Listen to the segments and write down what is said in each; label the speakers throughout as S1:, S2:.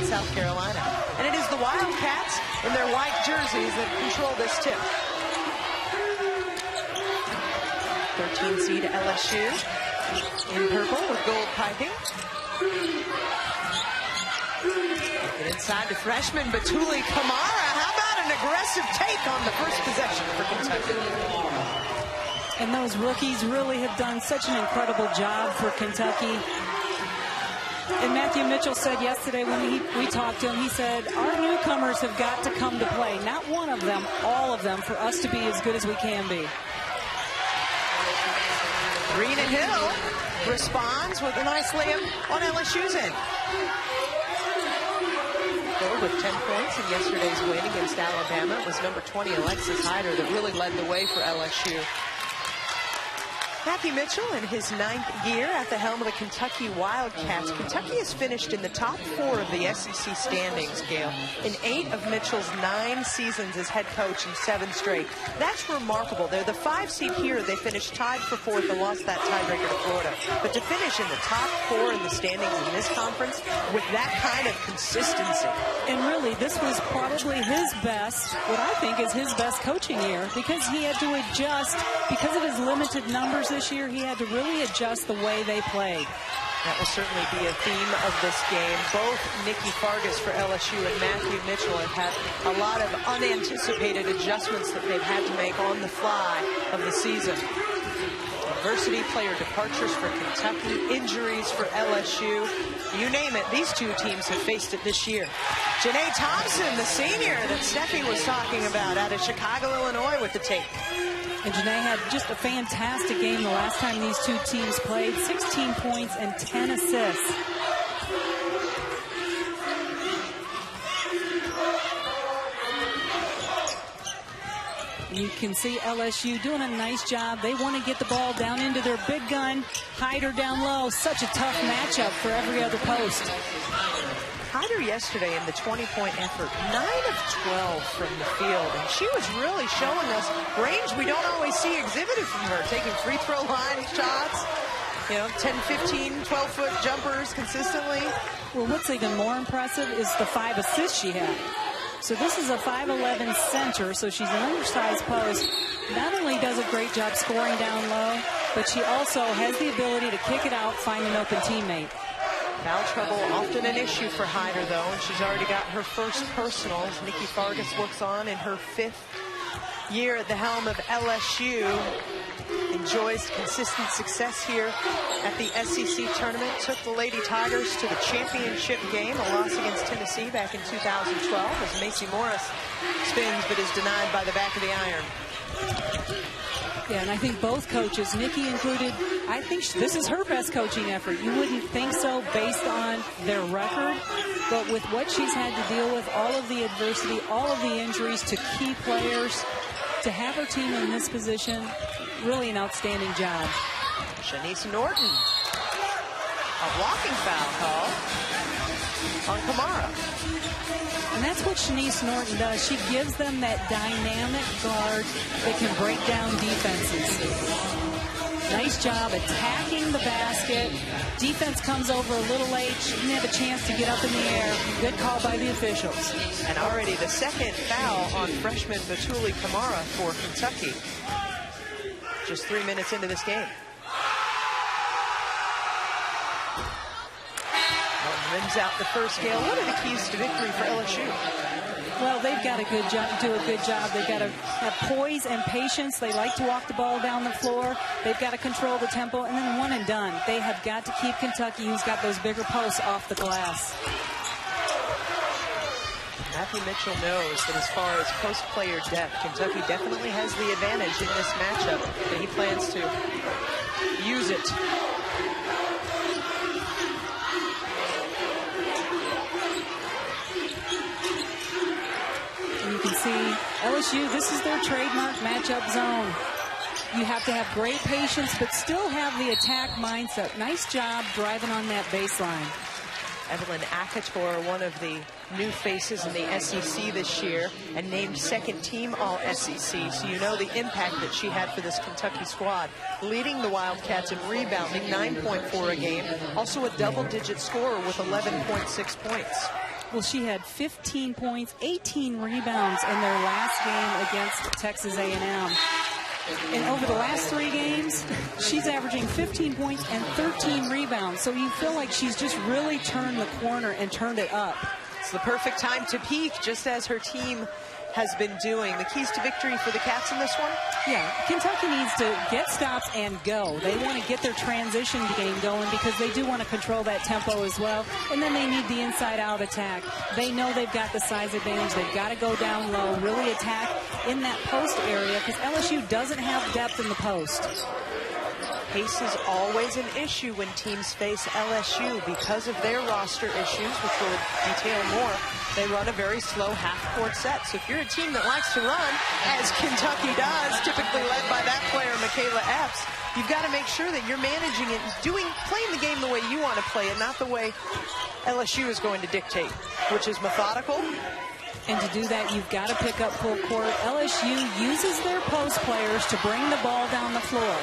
S1: South Carolina. And it is the Wildcats in their white jerseys that control this tip. 13 seed LSU in purple with gold piping. And inside to freshman BETHEL Kamara. How about an aggressive take on the first possession for Kentucky?
S2: And those rookies really have done such an incredible job for Kentucky. And Matthew Mitchell said yesterday when we talked to him, he said, our newcomers have got to come to play. Not one of them, all of them, for us to be as good as we can be.
S1: Rena Hill responds with a nice layup on LSU's end. Hill with 10 points in yesterday's win against Alabama. It was number 20, Alexis Hyder, that really led the way for LSU. Matthew Mitchell in his 9th year at the helm of the Kentucky Wildcats. Kentucky has finished in the top 4 of the SEC standings, Gail, in 8 of Mitchell's 9 seasons as head coach in 7 straight. That's remarkable. They're the 5 seed here. They finished tied for 4th and lost that tiebreaker to Florida. But to finish in the top 4 in the standings in this conference with that kind of consistency.
S2: And really, this was probably his best, what I think is his best coaching year, because he had to adjust, because of his limited numbers this year, he had to really adjust the way they played.
S1: That will certainly be a theme of this game. Both Nikki Fargas for LSU and Matthew Mitchell have had a lot of unanticipated adjustments that they've had to make on the fly of the season. Adversity, player departures for Kentucky, injuries for LSU. You name it, these two teams have faced it this year. Janae Thompson, the senior that Steffi was talking about out of Chicago, Illinois with the tape.
S2: And Janae had just a fantastic game the last time these two teams played. 16 points and 10 assists. You can see LSU doing a nice job. They want to get the ball down into their big gun. Hyder down low. Such a tough matchup for every other post.
S1: Hyder yesterday in the 20-point effort, 9 of 12 from the field. And she was really showing us range we don't always see exhibited from her. Taking free throw line shots, 10, 15, 12-foot jumpers consistently.
S2: Well, what's even more impressive is the 5 assists she had. So this is a 5'11" center, so she's an undersized post. Not only does a great job scoring down low, but she also has the ability to kick it out, find an open teammate.
S1: Foul trouble often an issue for Hyder, though, and she's already got her first personal as Nikki Fargas works on in her 5th year at the helm of LSU. Enjoys consistent success here at the SEC tournament. Took the Lady Tigers to the championship game, a loss against Tennessee back in 2012 as Macy Morris spins but is denied by the back of the iron.
S2: Yeah, and I think both coaches, Nikki included, I think this is her best coaching effort. You wouldn't think so based on their record, but with what she's had to deal with, all of the adversity, all of the injuries to key players, to have her team in this position, really an outstanding job.
S1: Shanice Norton, a blocking foul call on Kamara.
S2: And that's what Shanice Norton does. She gives them that dynamic guard that can break down defenses. Nice job attacking the basket. Defense comes over a little late. She didn't have a chance to get up in the air. Good call by the officials.
S1: And already the second foul on freshman BETHEL Kamara for Kentucky. Just 3 minutes into this game. Rims out the first, Gail. What are the keys to victory for LSU?
S2: Well, they've got to do a good job. They've got to have poise and patience. They like to walk the ball down the floor. They've got to control the tempo, and then one and done. They have got to keep Kentucky, who's got those bigger posts, off the glass.
S1: Matthew Mitchell knows that as far as post player depth, Kentucky definitely has the advantage in this matchup, and he plans to use it.
S2: You can see LSU, this is their trademark matchup zone. You have to have great patience, but still have the attack mindset. Nice job driving on that baseline.
S1: Evelyn Akator, one of the new faces in the SEC this year, and named second team All-SEC, so you know the impact that she had for this Kentucky squad. Leading the Wildcats in rebounding, 9.4 a game. Also a double-digit scorer with 11.6 points.
S2: Well, she had 15 points, 18 rebounds in their last game against Texas A&M. And over the last 3 games, she's averaging 15 points and 13 rebounds. So you feel like she's just really turned the corner and turned it up.
S1: It's the perfect time to peak, just as her team has been doing. The keys to victory for the Cats in this one?
S2: Yeah, Kentucky needs to get stops and go. They want to get their transition game going because they do want to control that tempo as well. And then they need the inside-out attack. They know they've got the size advantage. They've got to go down low, really attack in that post area because LSU doesn't have depth in the post.
S1: Pace is always an issue when teams face LSU because of their roster issues, which we'll detail more. They run a very slow half-court set. So if you're a team that likes to run, as Kentucky does, typically led by that player, Michaela Epps, you've got to make sure that you're managing it, playing the game the way you want to play it, not the way LSU is going to dictate, which is methodical.
S2: And to do that, you've got to pick up full court. LSU uses their post players to bring the ball down the floor.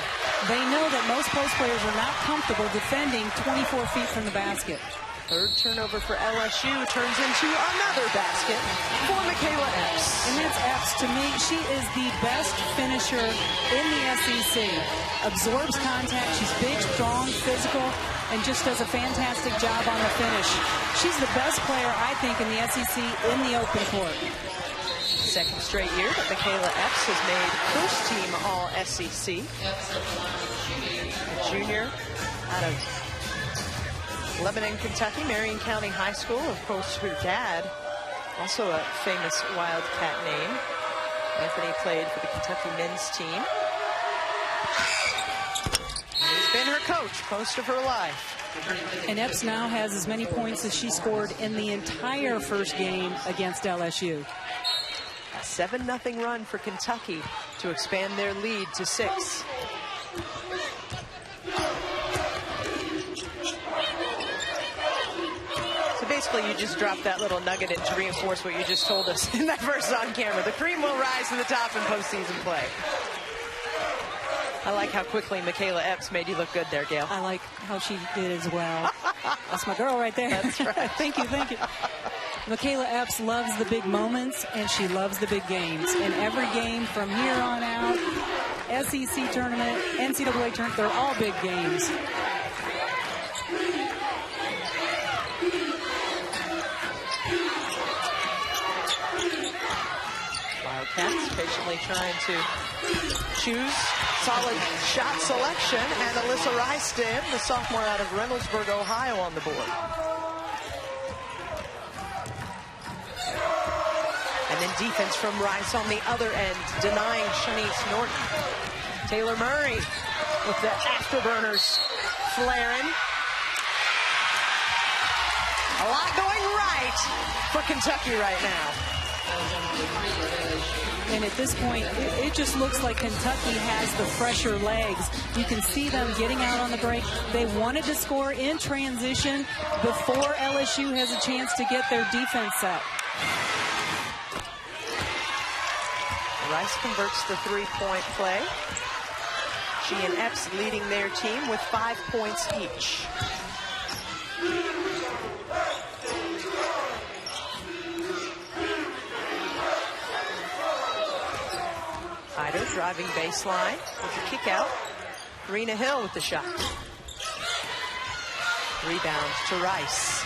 S2: They know that most post players are not comfortable defending 24 feet from the basket.
S1: Third turnover for LSU turns into another basket for Michaela Epps.
S2: And that's Epps. To me, she is the best finisher in the SEC. Absorbs contact. She's big, strong, physical, and just does a fantastic job on the finish. She's the best player, I think, in the SEC in the open court.
S1: Second straight year that Michaela Epps has made first team All-SEC. A junior out of Lebanon, Kentucky, Marion County High School. Of course, her dad, also a famous Wildcat name. Anthony played for the Kentucky men's team. And he's been her coach most of her life.
S2: And Epps now has as many points as she scored in the entire first game against LSU.
S1: A 7-0 run for Kentucky to expand their lead to 6. So basically, you just dropped that little nugget in to reinforce what you just told us in that verse on camera. The cream will rise to the top in postseason play. I like how quickly Michaela Epps made you look good there, Gail.
S2: I like how she did as well. That's my girl right there.
S1: That's right.
S2: Thank you, thank you. Michaela Epps loves the big moments, and she loves the big games. And every game from here on out, SEC tournament, NCAA tournament, they're all big games.
S1: Wildcats patiently trying to choose solid shot selection, and Alyssa Ryston, the sophomore out of Reynoldsburg, Ohio, on the board. And then defense from Rice on the other end, denying Shanice Norton. Taylor Murray with the afterburners flaring. A lot going right for Kentucky right now.
S2: And at this point, it just looks like Kentucky has the fresher legs. You can see them getting out on the break. They wanted to score in transition before LSU has a chance to get their defense set.
S1: Rice converts the three-point play. She and Epps leading their team with 5 points each. Ido driving baseline with the kick out. Rena Hill with the shot. Rebound to Rice.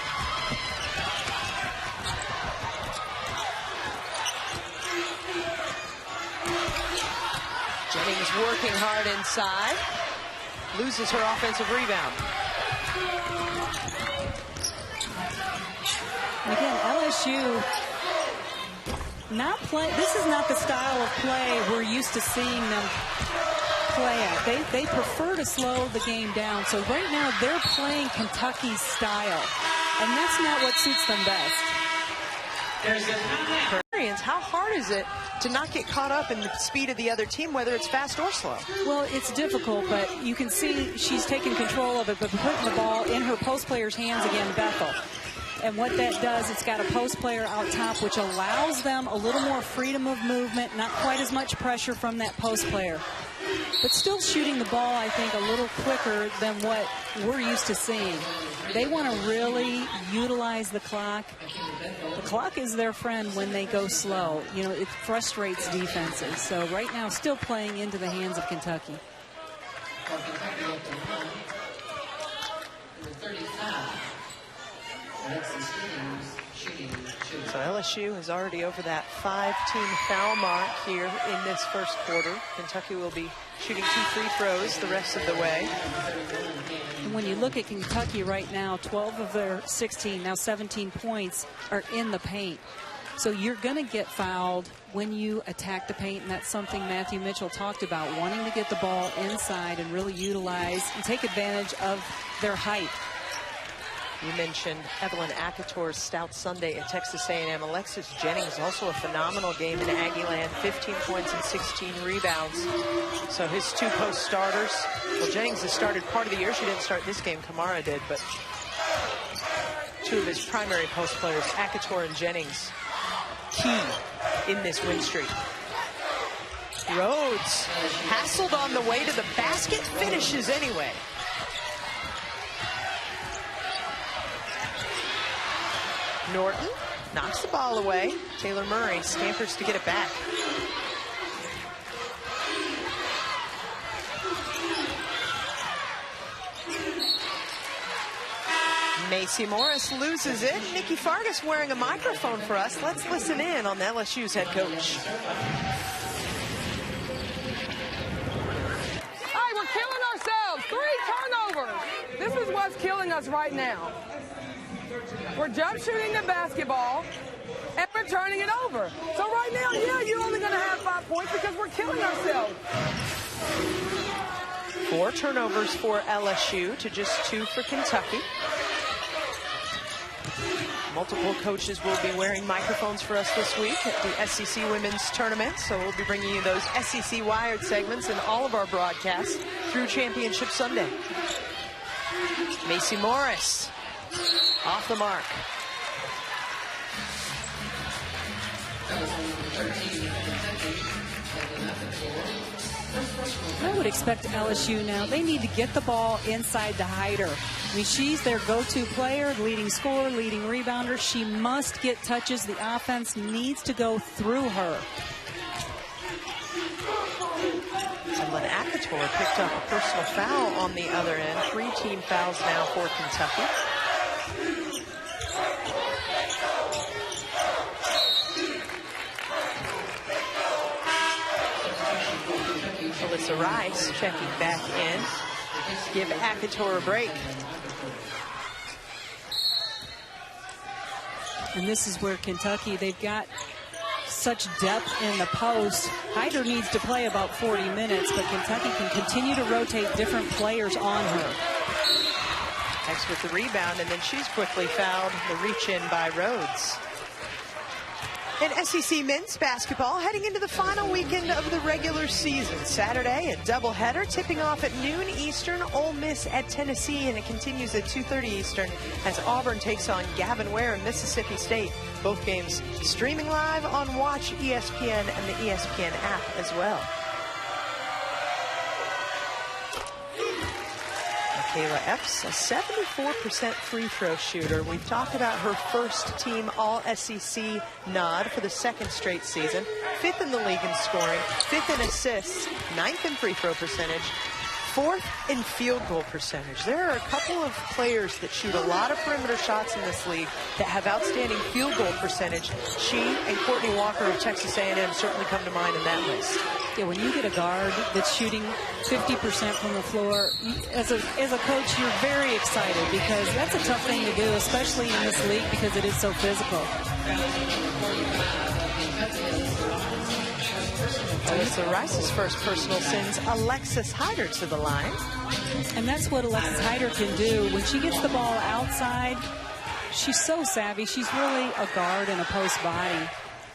S1: Jennings working hard inside. Loses her offensive rebound.
S2: And again, LSU not play. This is not the style of play we're used to seeing them play at. They prefer to slow the game down. So right now they're playing Kentucky's style, and that's not what suits them best.
S1: How hard is it to not get caught up in the speed of the other team, whether it's fast or slow?
S2: Well, it's difficult, but you can see she's taking control of it, but putting the ball in her post player's hands again, Bethel. And what that does, it's got a post player out top, which allows them a little more freedom of movement, not quite as much pressure from that post player. but still shooting the ball, I think, a little quicker than what we're used to seeing. They want to really utilize the clock. The clock is their friend when they go slow. You know, it frustrates defenses. So right now, still playing into the hands of Kentucky.
S1: So LSU is already over that 5-team foul mark here in this first quarter. Kentucky will be shooting 2 free throws the rest of the way.
S2: And when you look at Kentucky right now, 12 of their 16, now 17 points are in the paint. So you're going to get fouled when you attack the paint, and that's something Matthew Mitchell talked about, wanting to get the ball inside and really utilize and take advantage of their height.
S1: You mentioned Evelyn Akator's stout Sunday at Texas A&M. Alexis Jennings, also a phenomenal game in AKILAH, 15 points and 16 rebounds. So his 2 post starters. Well, Jennings has started part of the year. She didn't start this game. Kamara did, but 2 of his primary post players, Akator and Jennings, key in this win streak. Rhodes hassled on the way to the basket, finishes anyway. Norton knocks the ball away. Taylor Murray scampers to get it back. Macy Morris loses it. Nikki Fargas wearing a microphone for us. Let's listen in on the LSU's head coach.
S3: All right, we're killing ourselves. 3 turnovers. This is what's killing us right now. We're jump shooting the basketball and we're turning it over. So right now, yeah, you're only going to have 5 points because we're killing ourselves.
S1: 4 turnovers for LSU to just 2 for Kentucky. Multiple coaches will be wearing microphones for us this week at the SEC Women's Tournament. So we'll be bringing you those SEC Wired segments in all of our broadcasts through Championship Sunday. Macy Morris off the mark.
S2: I would expect LSU now, they need to get the ball inside to Hyder. I mean, she's their go-to player, leading scorer, leading rebounder. She must get touches. The offense needs to go through her.
S1: Evelyn Akator picked up a personal foul on the other end. 3 team fouls now for Kentucky. Alyssa Rice checking back in. Give Akator a break.
S2: And this is where Kentucky, they've got such depth in the post. Hyder needs to play about 40 minutes, but Kentucky can continue to rotate different players on her.
S1: Next with the rebound, and then she's quickly fouled. The reach in by Rhodes. In SEC men's basketball, heading into the final weekend of the regular season. Saturday, a doubleheader tipping off at noon Eastern. Ole Miss at Tennessee, and it continues at 2:30 Eastern as Auburn takes on Gavin Ware and Mississippi State. Both games streaming live on Watch ESPN and the ESPN app as well. Kayla Epps, a 74% free throw shooter. We've talked about her first team All-SEC nod for the 2nd straight season. 5th in the league in scoring, 5th in assists, 9th in free throw percentage, 4th in field goal percentage. There are a couple of players that shoot a lot of perimeter shots in this league that have outstanding field goal percentage. She and Courtney Walker of Texas A&M certainly come to mind in that list.
S2: Yeah, when you get a guard that's shooting 50% from the floor, as a coach, you're very excited because that's a tough thing to do, especially in this league because it is so physical.
S1: Alyssa Rice's first personal sends Alexis Hyder to the line.
S2: And that's what Alexis Hyder can do. When she gets the ball outside, she's so savvy. She's really a guard and a post body.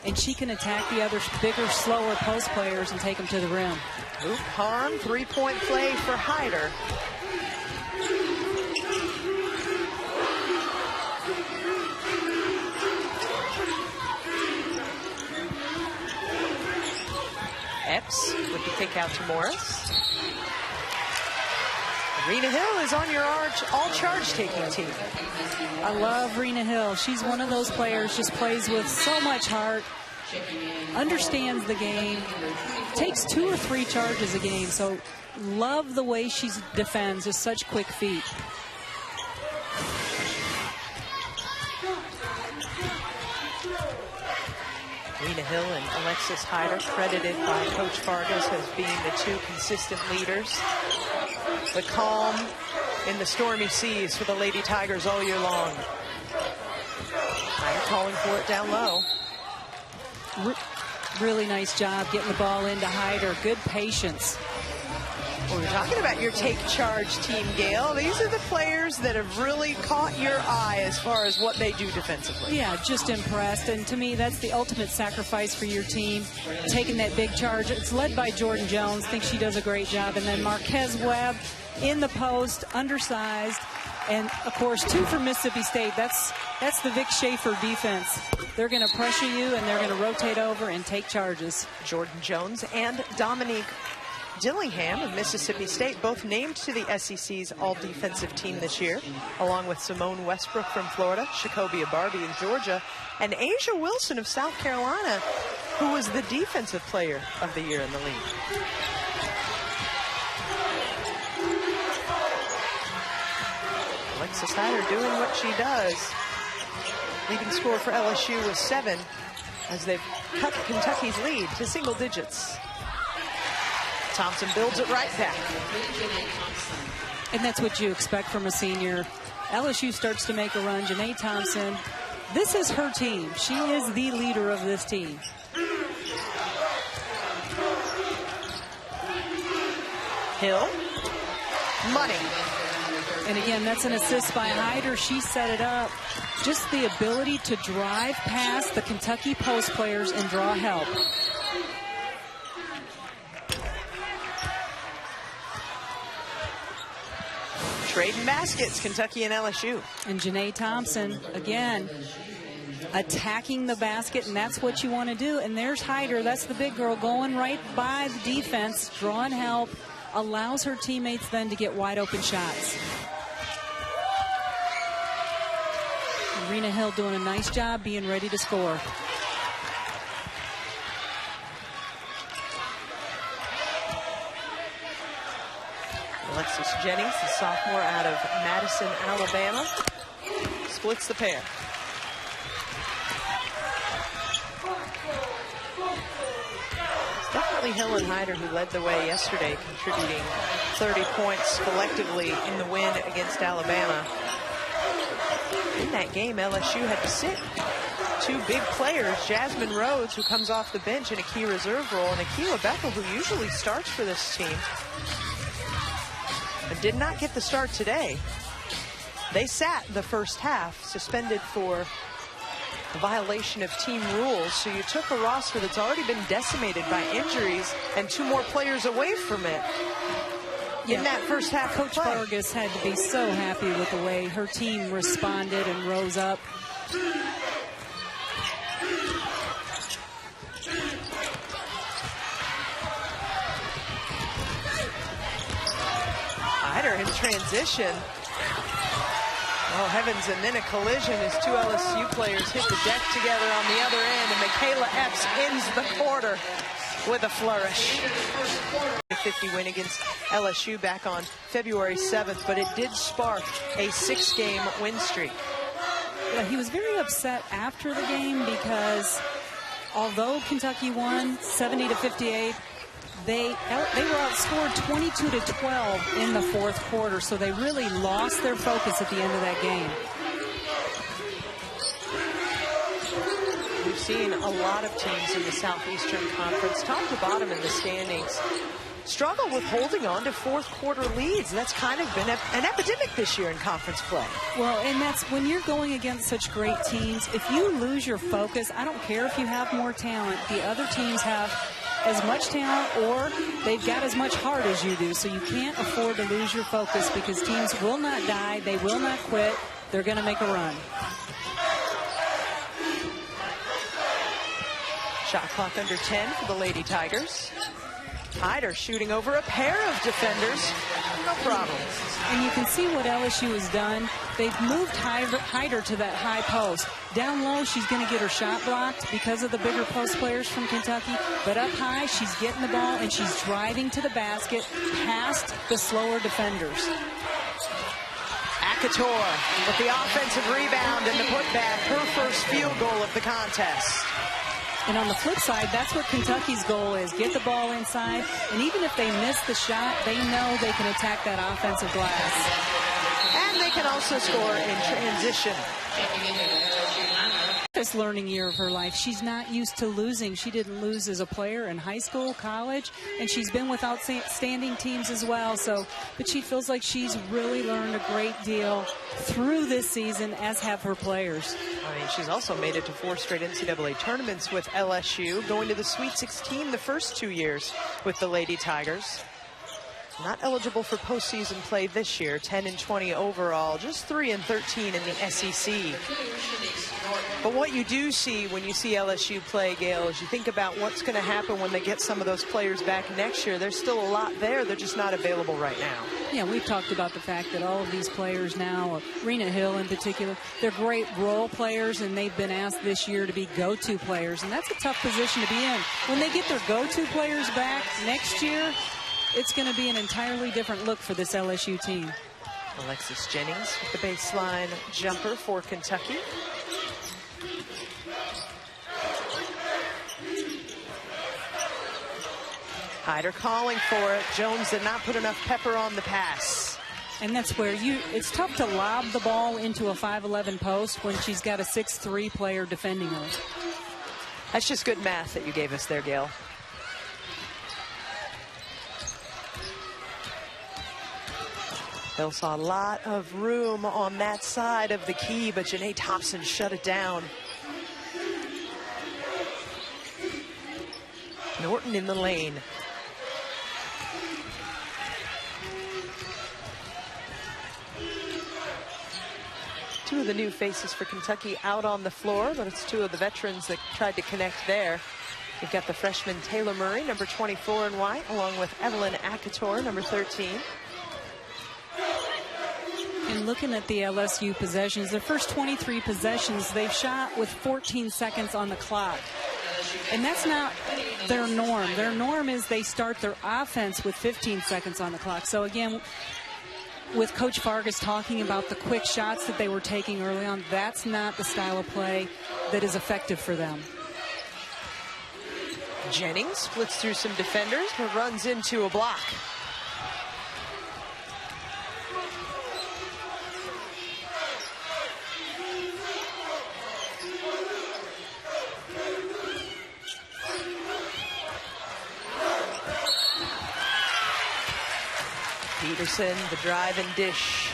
S2: And she can attack the other bigger, slower post players and take them to the rim.
S1: Oop, harm, 3-point play for Hyder. Epps with the kick out to Morris. Rena Hill is on your all-charge taking team.
S2: I love Rena Hill. She's one of those players, just plays with so much heart, understands the game, takes 2 or 3 charges a game. So love the way she defends, just such quick feet.
S1: Rena Hill and Alexis Hyder, credited by Coach Vargas as being the 2 consistent leaders. The calm in the stormy seas for the Lady Tigers all year long. Hyder calling for it down low.
S2: Really nice job getting the ball into Hyder. Good patience.
S1: Well, we're talking about your take charge team, Gail. These are the players that have really caught your eye as far as what they do defensively.
S2: Yeah, just impressed. And to me, that's the ultimate sacrifice for your team, taking that big charge. It's led by Jordan Jones. I think she does a great job. And then Marquez Webb in the post, undersized. And, of course, 2 for Mississippi State. That's the Vic Schaefer defense. They're going to pressure you, and they're going to rotate over and take charges.
S1: Jordan Jones and Dominique Dillingham of Mississippi State, both named to the SEC's all-defensive team this year, along with Simone Westbrook from Florida, Shakobia Barbie of Georgia, and Asia Wilson of South Carolina, who was the defensive player of the year in the league. Alexis Hyder doing what she does. Leading score for LSU was 7 as they've cut Kentucky's lead to single digits. Thompson builds it right back.
S2: And that's what you expect from a senior. LSU starts to make a run. Janae Thompson, this is her team. She is the leader of this team.
S1: Hill, money.
S2: And again, that's an assist by Hyder. She set it up. Just the ability to drive past the Kentucky post players and draw help.
S1: Trading baskets, Kentucky and LSU.
S2: And Janae Thompson, again, attacking the basket, and that's what you want to do. And there's Hyder, that's the big girl, going right by the defense, drawing help, allows her teammates then to get wide open shots. Rena Hill doing a nice job being ready to score.
S1: Alexis Jennings, the sophomore out of Madison, Alabama, splits the pair. It's definitely Hill and Hyder who led the way yesterday, contributing 30 points collectively in the win against Alabama. In that game, LSU had to sit 2 big players, Jasmine Rhodes, who comes off the bench in a key reserve role, and AKILAH Bethel, who usually starts for this team, but did not get the start today. They sat the first half, suspended for a violation of team rules. So you took a roster that's already been decimated by injuries and 2 more players away from it.
S2: Yeah.
S1: In that first half,
S2: Coach Vargas had to be so happy with the way her team responded and rose up.
S1: Hyder in transition. Oh, heavens, and then a collision as 2 LSU players hit the deck together on the other end, and Michaela Epps ends the quarter with a flourish. A 50 win against LSU back on February 7th, but it did spark a 6-game win streak.
S2: Yeah, he was very upset after the game because although Kentucky won 70-58, they were outscored 22-12 in the 4th quarter, so they really lost their focus at the end of that game.
S1: We've seen a lot of teams in the Southeastern Conference, top to bottom in the standings, struggle with holding on to 4th quarter leads. That's kind of been an epidemic this year in conference play.
S2: Well, and that's when you're going against such great teams. If you lose your focus, I don't care if you have more talent. The other teams have as much talent or they've got as much heart as you do. So you can't afford to lose your focus because teams will not die. They will not quit. They're going to make a run.
S1: Shot clock under 10 for the Lady Tigers. Hyder shooting over a pair of defenders. No problem.
S2: And you can see what LSU has done. They've moved Hyder to that high post. Down low, she's going to get her shot blocked because of the bigger post players from Kentucky. But up high, she's getting the ball and she's driving to the basket past the slower defenders.
S1: AKILAH with the offensive rebound and the putback, her first field goal of the contest.
S2: And on the flip side, that's what Kentucky's goal is. Get the ball inside. And even if they miss the shot, they know they can attack that offensive glass.
S1: And they can also score in transition.
S2: This learning year of her life, she's not used to losing. She didn't lose as a player in high school, college, and she's been with outstanding teams as well. But she feels like she's really learned a great deal through this season, as have her players.
S1: I mean, she's also made it to 4 straight NCAA tournaments with LSU, going to the Sweet 16 the first 2 years with the Lady Tigers. Not eligible for postseason play this year, 10-20 overall, just 3-13 in the SEC. But what you do see when you see LSU play, Gail, is you think about what's going to happen when they get some of those players back next year. There's still a lot there. They're just not available right now.
S2: Yeah, we've talked about the fact that all of these players now, Rena Hill in particular, they're great role players, and they've been asked this year to be go-to players, and that's a tough position to be in. When they get their go-to players back next year, it's going to be an entirely different look for this LSU team.
S1: Alexis Jennings with the baseline jumper for Kentucky. Hyder calling for it. Jones did not put enough pepper on the pass.
S2: And that's where it's tough to lob the ball into a 5'11" post when she's got a 6'3" player defending her.
S1: That's just good math that you gave us there, Gail. Hill saw a lot of room on that side of the key, but Janae Thompson shut it down. Norton in the lane. Two of the new faces for Kentucky out on the floor, but it's two of the veterans that tried to connect there. You've got the freshman Taylor Murray, number 24 in white, along with Evelyn AKILAH, number 13.
S2: And looking at the LSU possessions, their first 23 possessions, they've shot with 14 seconds on the clock. And that's not their norm. Their norm is they start their offense with 15 seconds on the clock. So again, with Coach Fargas talking about the quick shots that they were taking early on, that's not the style of play that is effective for them.
S1: Jennings splits through some defenders, but runs into a block. Peterson, the drive and dish.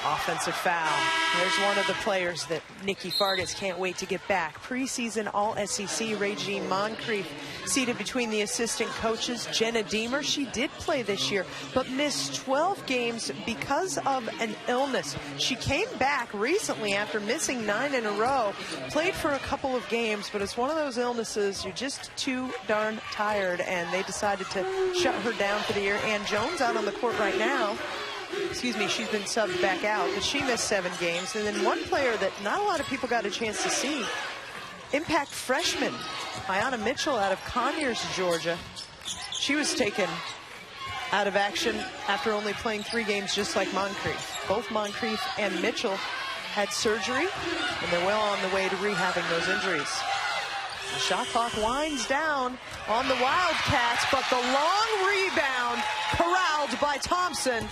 S1: Offensive foul. There's one of the players that Nikki Fargas can't wait to get back. Preseason All-SEC Regine Moncrief seated between the assistant coaches. Jenna Deemer, she did play this year, but missed 12 games because of an illness. She came back recently after missing 9 in a row, played for a couple of games, but it's one of those illnesses, you're just too darn tired, and they decided to shut her down for the year. Ann Jones out on the court right now. Excuse me, she's been subbed back out, but she missed 7 games. And then one player that not a lot of people got a chance to see, impact freshman, Ayanna Mitchell out of Conyers, Georgia. She was taken out of action after only playing 3 games, just like Moncrief. Both Moncrief and Mitchell had surgery, and they're well on the way to rehabbing those injuries. The shot clock winds down on the Wildcats, but the long rebound corralled by Thompson.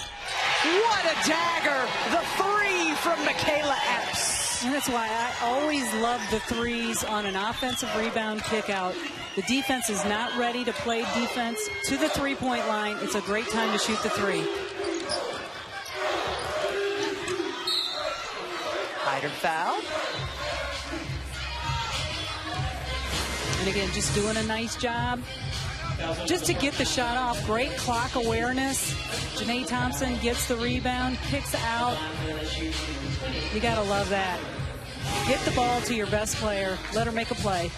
S1: What a dagger! The 3 from Michaela Epps.
S2: And that's why I always love the threes on an offensive rebound kick out. The defense is not ready to play defense to the three-point line. It's a great time to shoot the 3.
S1: Hyder foul.
S2: And again, just doing a nice job just to get the shot off. Great clock awareness. Janae Thompson gets the rebound, kicks out. You got to love that. Get the ball to your best player. Let her make a play.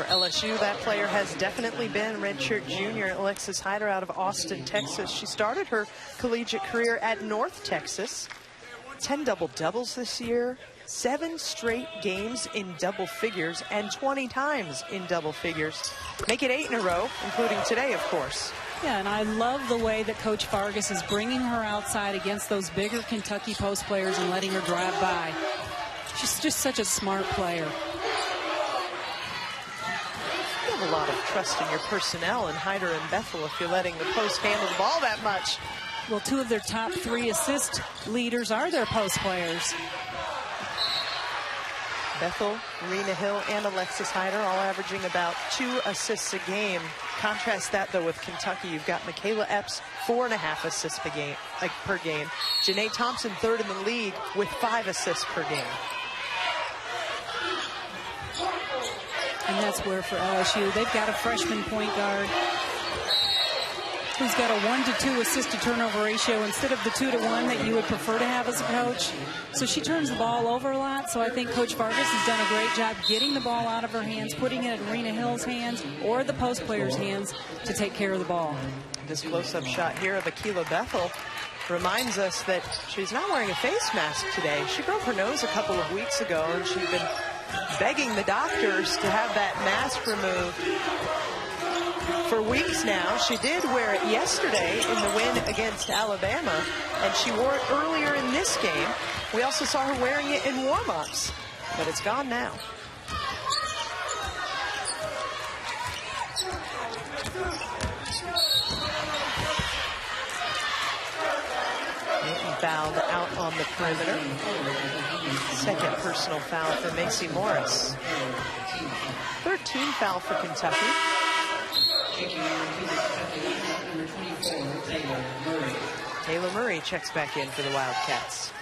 S1: For LSU, that player has definitely been redshirt junior Alexis Hyder out of Austin, Texas. She started her collegiate career at North Texas. 10 double-doubles this year, 7 straight games in double figures, and 20 times in double figures. Make it 8 in a row, including today, of course.
S2: Yeah, and I love the way that Coach Fargas is bringing her outside against those bigger Kentucky post players and letting her drive by. She's just such a smart player.
S1: You have a lot of trust in your personnel in Hyder and Bethel if you're letting the post handle the ball that much.
S2: Well, 2 of their top 3 assist leaders are their post players.
S1: Bethel, Rena Hill, and Alexis Hyder all averaging about 2 assists a game. Contrast that, though, with Kentucky. You've got Michaela Epps, 4.5 assists per game. Janae Thompson, 3rd in the league with 5 assists per game.
S2: And that's where for LSU, they've got a freshman point guard who's got a 1-to-2 assist-to-turnover ratio instead of the 2-to-1 that you would prefer to have as a coach. So she turns the ball over a lot. So I think Coach Fargas has done a great job getting the ball out of her hands, putting it in Rena Hill's hands or the post players' hands to take care of the ball. This
S1: close-up shot here of AKILAH Bethel reminds us that she's not wearing a face mask today. She broke her nose a couple of weeks ago, and she's been begging the doctors to have that mask removed for weeks now. She did wear it yesterday in the win against Alabama, and she wore it earlier in this game. We also saw her wearing it in warm-ups, but it's gone now. Fouled out on the perimeter. Second personal foul for Macy Morris. 13 foul for Kentucky. Taylor Murray checks back in for the Wildcats.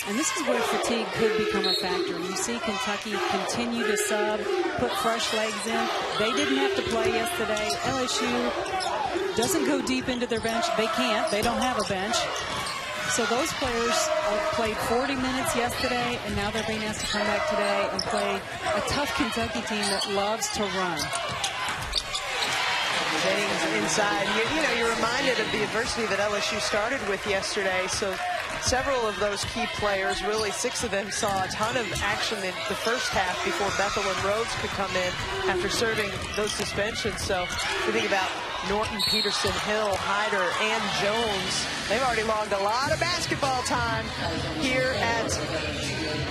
S2: And this is where fatigue could become a factor. You see Kentucky continue to sub, put fresh legs in. They didn't have to play yesterday. LSU doesn't go deep into their bench. They can't. They don't have a bench. So those players played 40 minutes yesterday, and now they're being asked to come back today and play a tough Kentucky team that loves to run.
S1: Jennings inside. You're reminded of the adversity that LSU started with yesterday. So several of those key players, really 6 of them, saw a ton of action in the first half before Bethel and Rhodes could come in after serving those suspensions. So you think about Norton, Peterson, Hill, Hyder, and Jones. They've already logged a lot of basketball time here at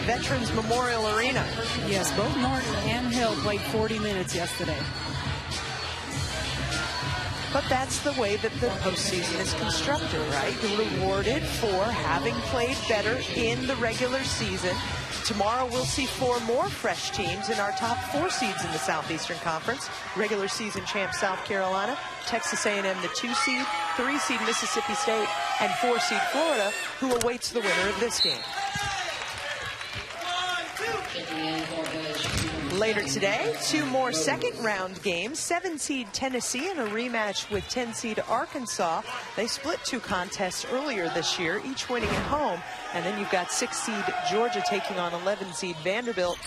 S1: Veterans Memorial Arena.
S2: Yes, both Norton and Hill played 40 minutes yesterday.
S1: But that's the way that the postseason is constructed, right? You're rewarded for having played better in the regular season. Tomorrow we'll see 4 more fresh teams in our top 4 seeds in the Southeastern Conference. Regular season champ South Carolina, Texas A&M the 2 seed, 3 seed Mississippi State, and 4 seed Florida, who awaits the winner of this game. Later today, 2 more second-round games. 7 seed Tennessee in a rematch with 10 seed Arkansas. They split 2 contests earlier this year, each winning at home. And then you've got 6 seed Georgia taking on 11 seed Vanderbilt.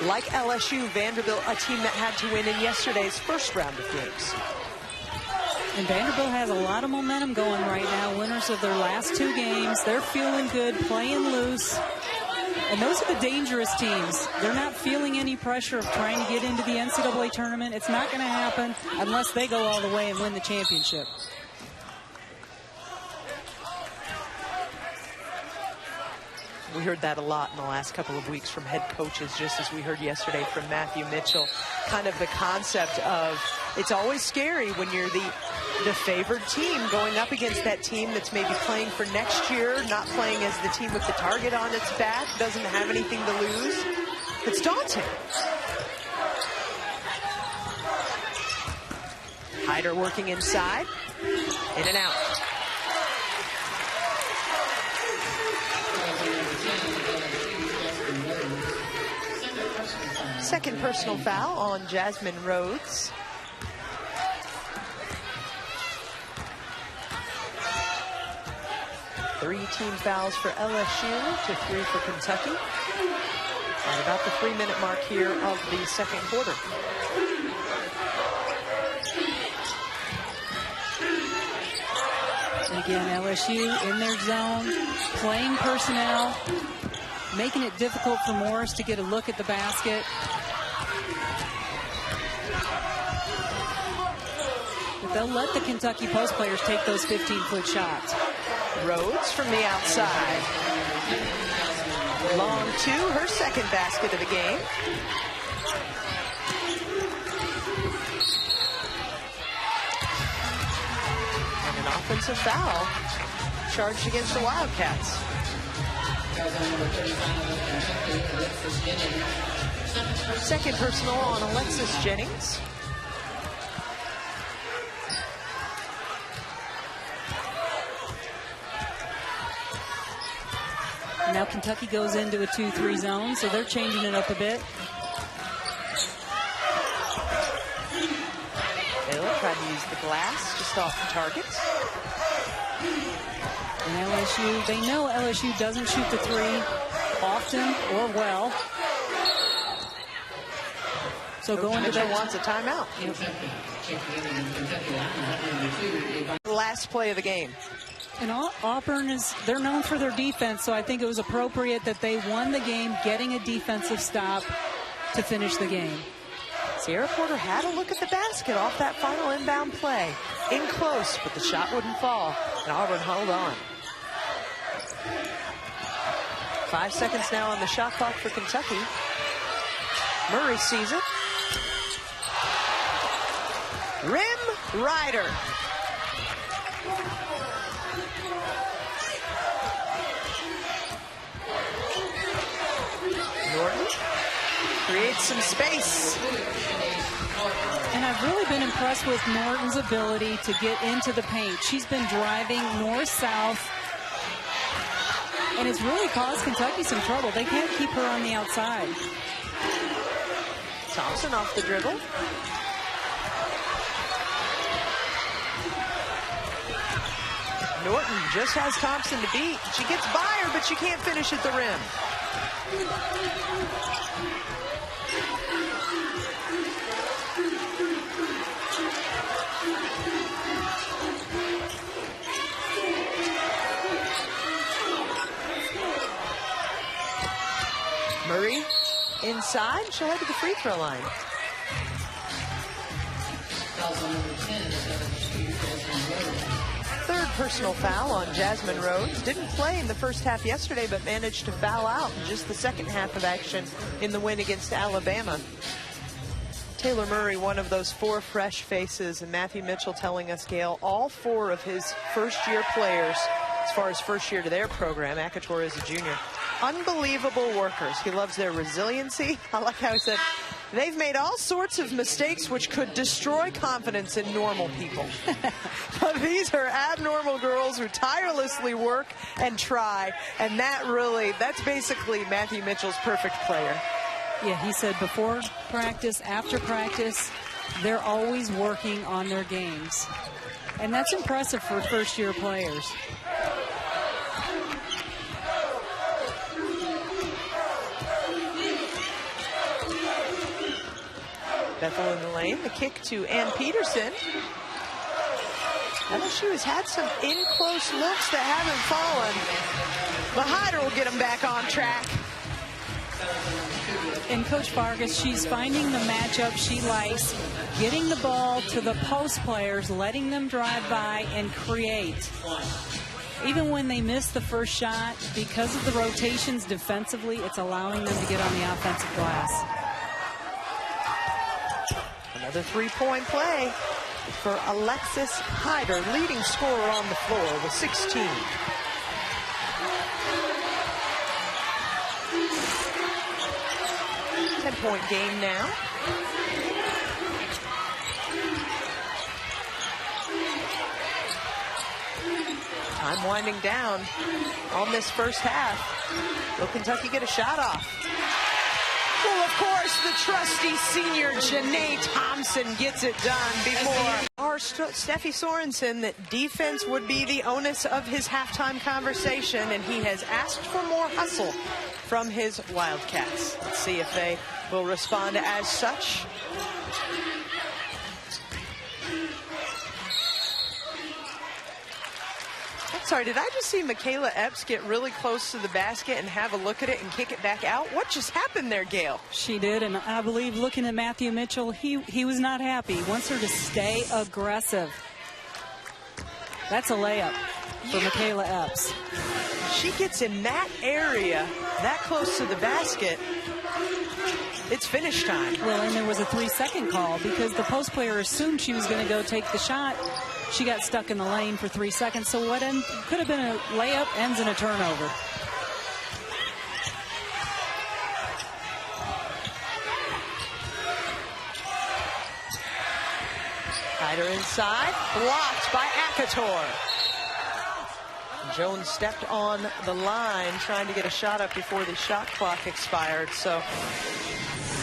S1: Like LSU, Vanderbilt, a team that had to win in yesterday's first round of games.
S2: And Vanderbilt has a lot of momentum going right now. Winners of their last 2 games. They're feeling good, playing loose. And those are the dangerous teams. They're not feeling any pressure of trying to get into the NCAA tournament. It's not going to happen unless they go all the way and win the championship.
S1: We heard that a lot in the last couple of weeks from head coaches, just as we heard yesterday from Matthew Mitchell. Kind of the concept of it's always scary when you're the favored team going up against that team that's maybe playing for next year, not playing as the team with the target on its back, doesn't have anything to lose. It's daunting. Hyder working inside, in and out. Second personal foul on Jasmine Rhodes. 3 team fouls for LSU to 3 for Kentucky. At about the 3-minute mark here of the second quarter.
S2: And again, LSU in their zone, playing personnel, making it difficult for Morris to get a look at the basket. But they'll let the Kentucky post players take those 15-foot shots.
S1: Rhodes from the outside. Long 2, her second basket of the game. And an offensive foul charged against the Wildcats. Second personal on Alexis Jennings.
S2: Now Kentucky goes into a 2-3 zone, so they're changing it up a bit.
S1: They'll try to use the glass just off the targets.
S2: And LSU, they know LSU doesn't shoot the 3 often or well. So going to
S1: Mitchell wants a timeout. The last play of the game.
S2: And Auburn they're known for their defense, so I think it was appropriate that they won the game getting a defensive stop to finish the game.
S1: Sierra Porter had a look at the basket off that final inbound play. In close, but the shot wouldn't fall, and Auburn held on. 5 seconds now on the shot clock for Kentucky. Murray sees it. Rim Rider. Norton creates some space.
S2: And I've really been impressed with Norton's ability to get into the paint. She's been driving north-south, and it's really caused Kentucky some trouble. They can't keep her on the outside.
S1: Thompson off the dribble. Norton just has Thompson to beat. She gets by her, but she can't finish at the rim. Murray inside. She'll head to the free throw line. Third personal foul on Jasmine Rhodes. Didn't play in the first half yesterday, but managed to foul out in just the second half of action in the win against Alabama. Taylor Murray, one of those 4 fresh faces, and Matthew Mitchell telling us, Gail, all 4 of his first-year players, as far as first year to their program, Akator is a junior, unbelievable workers. He loves their resiliency. I like how he said, they've made all sorts of mistakes which could destroy confidence in normal people. But these are abnormal girls who tirelessly work and try, and that's basically Matthew Mitchell's perfect player.
S2: Yeah, he said before practice, after practice, they're always working on their games. And that's impressive for first-year players.
S1: Bethel in the lane, the kick to Ann Peterson. LSU has had some in-close looks that haven't fallen, but Hyder will get them back on track.
S2: And Coach Vargas, she's finding the matchup she likes, getting the ball to the post players, letting them drive by and create. Even when they miss the first shot, because of the rotations defensively, it's allowing them to get on the offensive glass.
S1: Another 3-point play for Alexis Hyder, leading scorer on the floor with 16. Ten-point game now. Time winding down on this first half. Will Kentucky get a shot off? Well, of course, the trusty senior Janae Thompson gets it done before for Steffi Sorensen that defense would be the onus of his halftime conversation, and he has asked for more hustle from his Wildcats. Let's see if they will respond as such. Sorry, did I just see Michaela Epps get really close to the basket and have a look at it and kick it back out? What just happened there, Gail?
S2: She did, and I believe looking at Matthew Mitchell, he was not happy. He wants her to stay aggressive. That's a layup for Michaela Epps.
S1: She gets in that area, that close to the basket, it's finish time.
S2: Well, and there was a 3-second call because the post player assumed she was going to go take the shot. She got stuck in the lane for 3 seconds. So what could have been a layup ends in a turnover.
S1: Hyder inside, blocked by Akator. Jones stepped on the line trying to get a shot up before the shot clock expired. So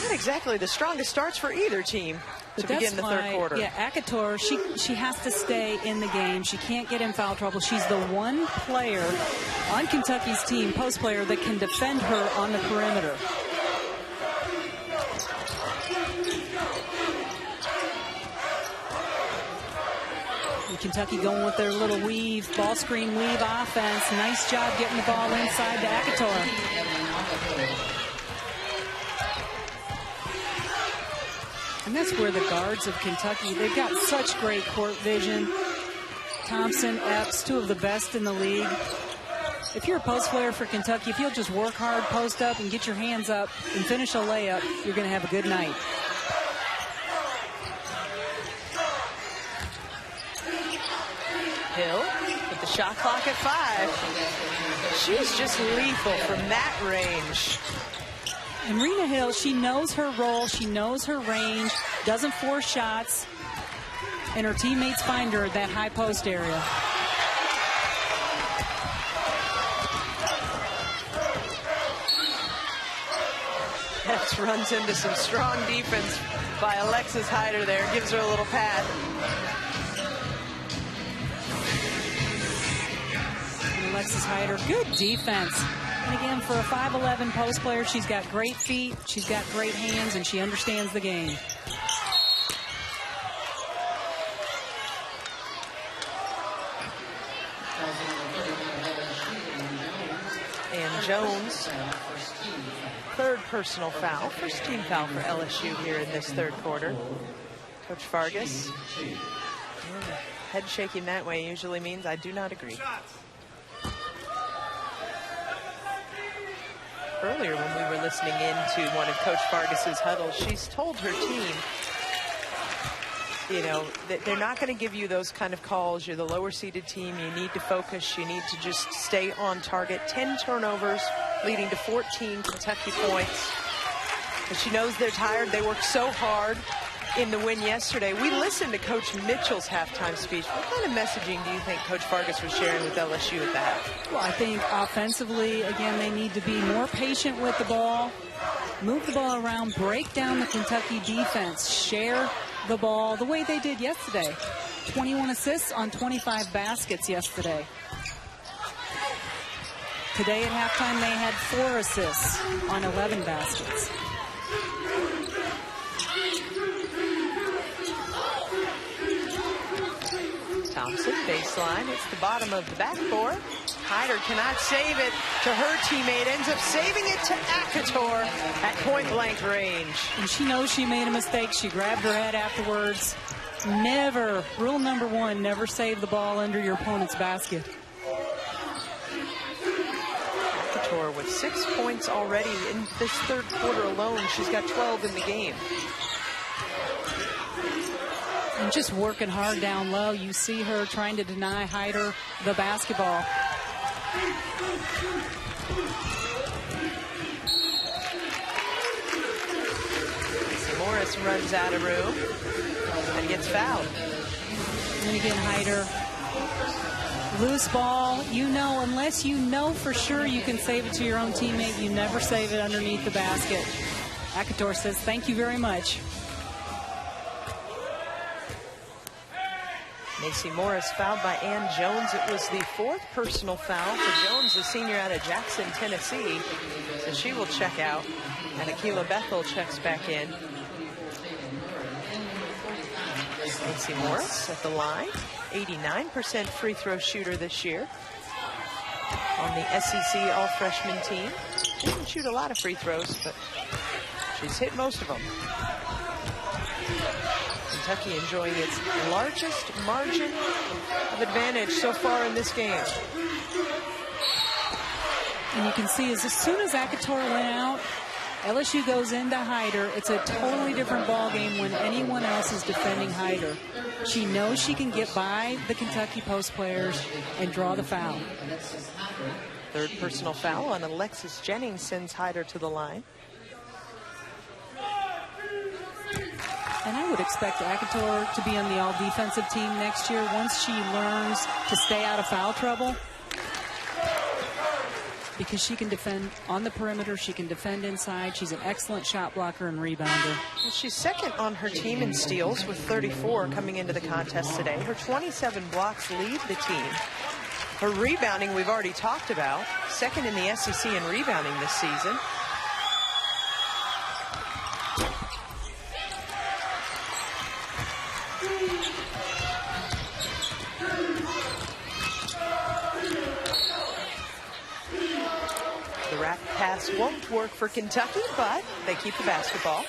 S1: not exactly the strongest starts for either team to begin the third quarter.
S2: Yeah, Akator, she has to stay in the game. She can't get in foul trouble. She's the one player on Kentucky's team, post player, that can defend her on the perimeter. And Kentucky going with their little weave, ball screen weave offense. Nice job getting the ball inside to Akator. And that's where the guards of Kentucky, they've got such great court vision. Thompson, Epps, two of the best in the league. If you're a post player for Kentucky, if you'll just work hard, post up, and get your hands up and finish a layup, you're going to have a good night.
S1: Hill with the shot clock at 5. She's just lethal from that range.
S2: And Rena Hill, she knows her role, she knows her range, doesn't force shots, and her teammates find her at that high post area.
S1: Epps runs into some strong defense by Alexis Hyder there, gives her a little pat.
S2: And Alexis Hyder, good defense. And again, for a 5'11" post player, she's got great feet, she's got great hands, and she understands the game.
S1: And Jones, third personal foul, first team foul for LSU here in this third quarter. Coach Fargas, head shaking that way usually means I do not agree. Earlier when we were listening into one of Coach Fargas's huddles, she's told her team, you know, that they're not going to give you those kind of calls. You're the lower seeded team. You need to focus. You need to just stay on target. 10 turnovers leading to 14 Kentucky points. And she knows they're tired. They worked so hard in the win yesterday. We listened to Coach Mitchell's halftime speech. What kind of messaging do you think Coach Fargas was sharing with LSU at that?
S2: Well, I think offensively, again, they need to be more patient with the ball, move the ball around, break down the Kentucky defense, share the ball the way they did yesterday. 21 assists on 25 baskets yesterday. Today at halftime, they had 4 assists on 11 baskets.
S1: Thompson, baseline, hits the bottom of the backboard. Hyder cannot save it to her teammate, ends up saving it to Akator at point-blank range.
S2: And she knows she made a mistake. She grabbed her head afterwards. Never, rule number 1, never save the ball under your opponent's basket.
S1: Akator with 6 points already in this third quarter alone. She's got 12 in the game.
S2: And just working hard down low. You see her trying to deny Hyder the basketball.
S1: Morris runs out of room and gets fouled.
S2: And again, Hyder, loose ball. You know, unless you know for sure you can save it to your own teammate, you never save it underneath the basket. Akator says, thank you very much.
S1: Macy Morris fouled by Ann Jones. It was the 4th personal foul for Jones, the senior out of Jackson, Tennessee. So she will check out, and AKILAH Bethel checks back in. Macy Morris at the line, 89% free throw shooter this year on the SEC all-freshman team. She doesn't shoot a lot of free throws, but she's hit most of them. Kentucky enjoying its largest margin of advantage so far in this game.
S2: And you can see as soon as Akator went out, LSU goes into Hyder. It's a totally different ball game when anyone else is defending Hyder. She knows she can get by the Kentucky post players and draw the foul.
S1: 3rd personal foul on Alexis Jennings sends Hyder to the line.
S2: And I would expect Akator to be on the all-defensive team next year once she learns to stay out of foul trouble. Because she can defend on the perimeter, she can defend inside. She's an excellent shot blocker and rebounder.
S1: Well, she's 2nd on her team in steals with 34 coming into the contest today. Her 27 blocks lead the team. Her rebounding we've already talked about. 2nd in the SEC in rebounding this season. The rack pass won't work for Kentucky, but they keep the basketball.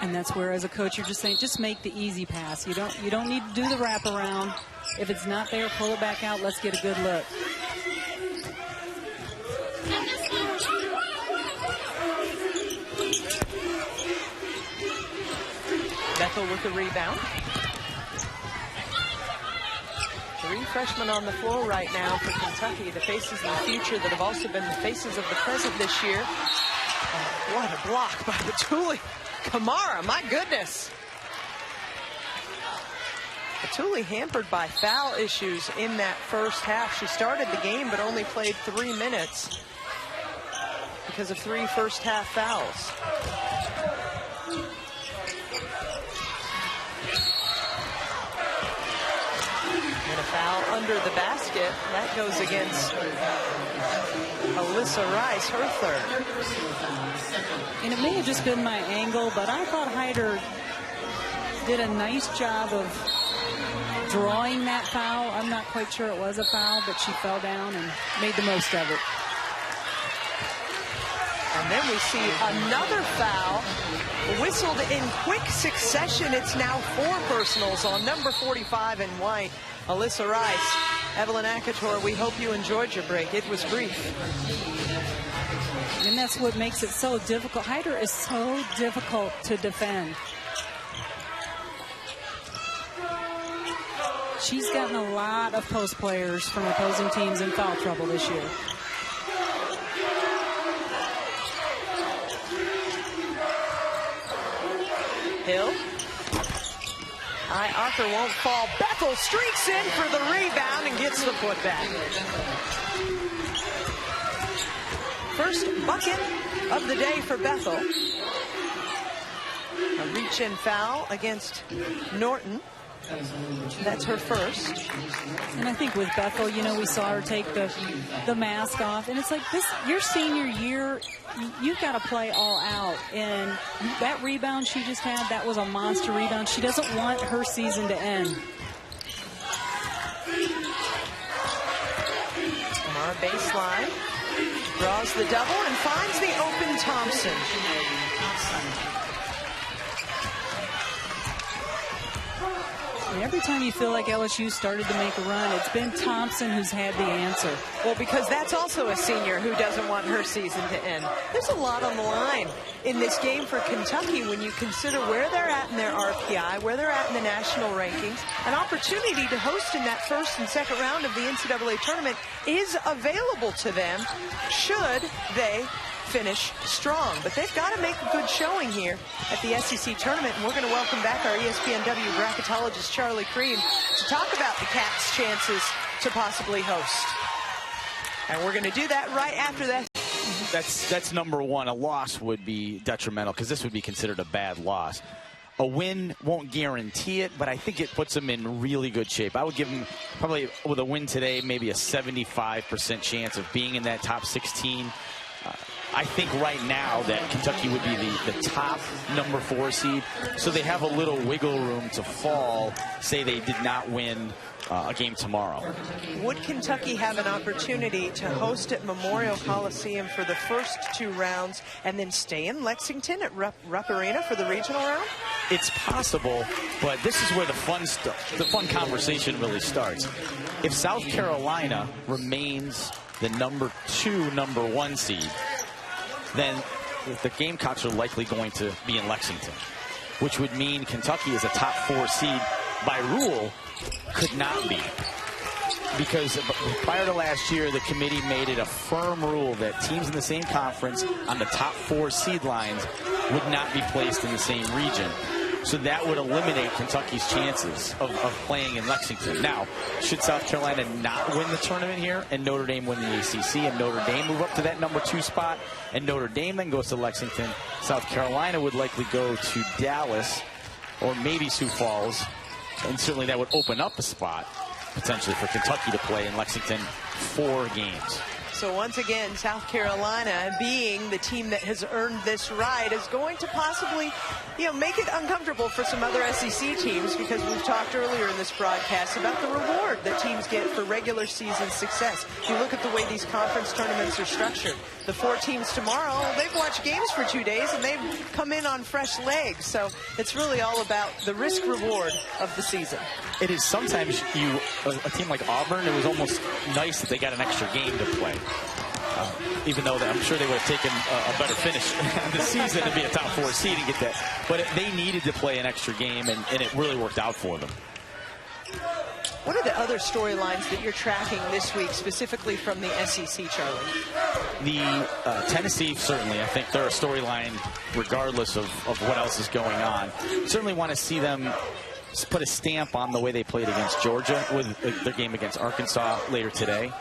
S2: And that's where, as a coach, you're just saying, just make the easy pass. You don't need to do the wraparound. If it's not there, pull it back out. Let's get a good look.
S1: Bethel with the rebound. 3 freshmen on the floor right now for Kentucky, the faces of the future that have also been the faces of the present this year. Oh, what a block by Batuli Kamara, my goodness. Batuli hampered by foul issues in that first half. She started the game but only played 3 minutes because of 3 first half fouls. And a foul under the basket. That goes against Alyssa Rice, her 3rd.
S2: And it may have just been my angle, but I thought Hyder did a nice job of drawing that foul. I'm not quite sure it was a foul, but she fell down and made the most of it.
S1: And then we see another foul whistled in quick succession. It's now 4 personals on number 45 in white, Alyssa Rice. Evelyn Akator, we hope you enjoyed your break. It was brief.
S2: And that's what makes it so difficult. Hyder is so difficult to defend. She's gotten a lot of post players from opposing teams in foul trouble this year.
S1: Hill. High archer won't fall. Bethel streaks in for the rebound and gets the putback. First bucket of the day for Bethel. A reach-in foul against Norton. That's her first.
S2: And I think with Bethel, you know, we saw her take the mask off. And it's like, this, your senior year, you've got to play all out. And that rebound she just had, that was a monster rebound. She doesn't want her season to end.
S1: Kamara baseline. Draws the double and finds the open Thompson.
S2: And every time you feel like LSU started to make a run, it's been Thompson who's had the answer.
S1: Well, because that's also a senior who doesn't want her season to end. There's a lot on the line in this game for Kentucky when you consider where they're at in their RPI, where they're at in the national rankings. An opportunity to host in that first and second round of the NCAA tournament is available to them should they finish strong. But they've got to make a good showing here at the SEC tournament. And we're going to welcome back our ESPNW bracketologist, Charlie Cream, to talk about the Cats' chances to possibly host. And we're going to do that right after that.
S4: That's number one. A loss would be detrimental because this would be considered a bad loss. A win won't guarantee it, but I think it puts them in really good shape. I would give them probably, with a win today, maybe a 75% chance of being in that top 16. I think right now that Kentucky would be the top number 4 seed, so they have a little wiggle room to fall, say they did not win a game tomorrow.
S1: Would Kentucky have an opportunity to host at Memorial Coliseum for the first 2 rounds and then stay in Lexington at Rupp Arena for the regional round?
S4: It's possible, but this is where the fun conversation really starts. If South Carolina remains the number 2, number 1 seed, then the Gamecocks are likely going to be in Lexington, which would mean Kentucky is a top 4 seed by rule could not be. Because prior to last year, the committee made it a firm rule that teams in the same conference on the top 4 seed lines would not be placed in the same region. So that would eliminate Kentucky's chances of playing in Lexington. Now, should South Carolina not win the tournament here and Notre Dame win the ACC and Notre Dame move up to that number 2 spot and Notre Dame then goes to Lexington, South Carolina would likely go to Dallas or maybe Sioux Falls, and certainly that would open up a spot potentially for Kentucky to play in Lexington 4 games.
S1: So once again, South Carolina, being the team that has earned this right, is going to possibly, make it uncomfortable for some other SEC teams, because we've talked earlier in this broadcast about the reward that teams get for regular season success. If you look at the way these conference tournaments are structured, the 4 teams tomorrow, they've watched games for 2 days and they've come in on fresh legs. So it's really all about the risk reward of the season.
S4: It is sometimes a team like Auburn, it was almost nice that they got an extra game to play. Even though I'm sure they would have taken a better finish in the season to be a top 4 seed and get that. But they needed to play an extra game, and it really worked out for them.
S1: What are the other storylines that you're tracking this week, specifically from the SEC, Charlie?
S4: The Tennessee, certainly. I think they're a storyline regardless of what else is going on. Certainly want to see them put a stamp on the way they played against Georgia with their game against Arkansas later today.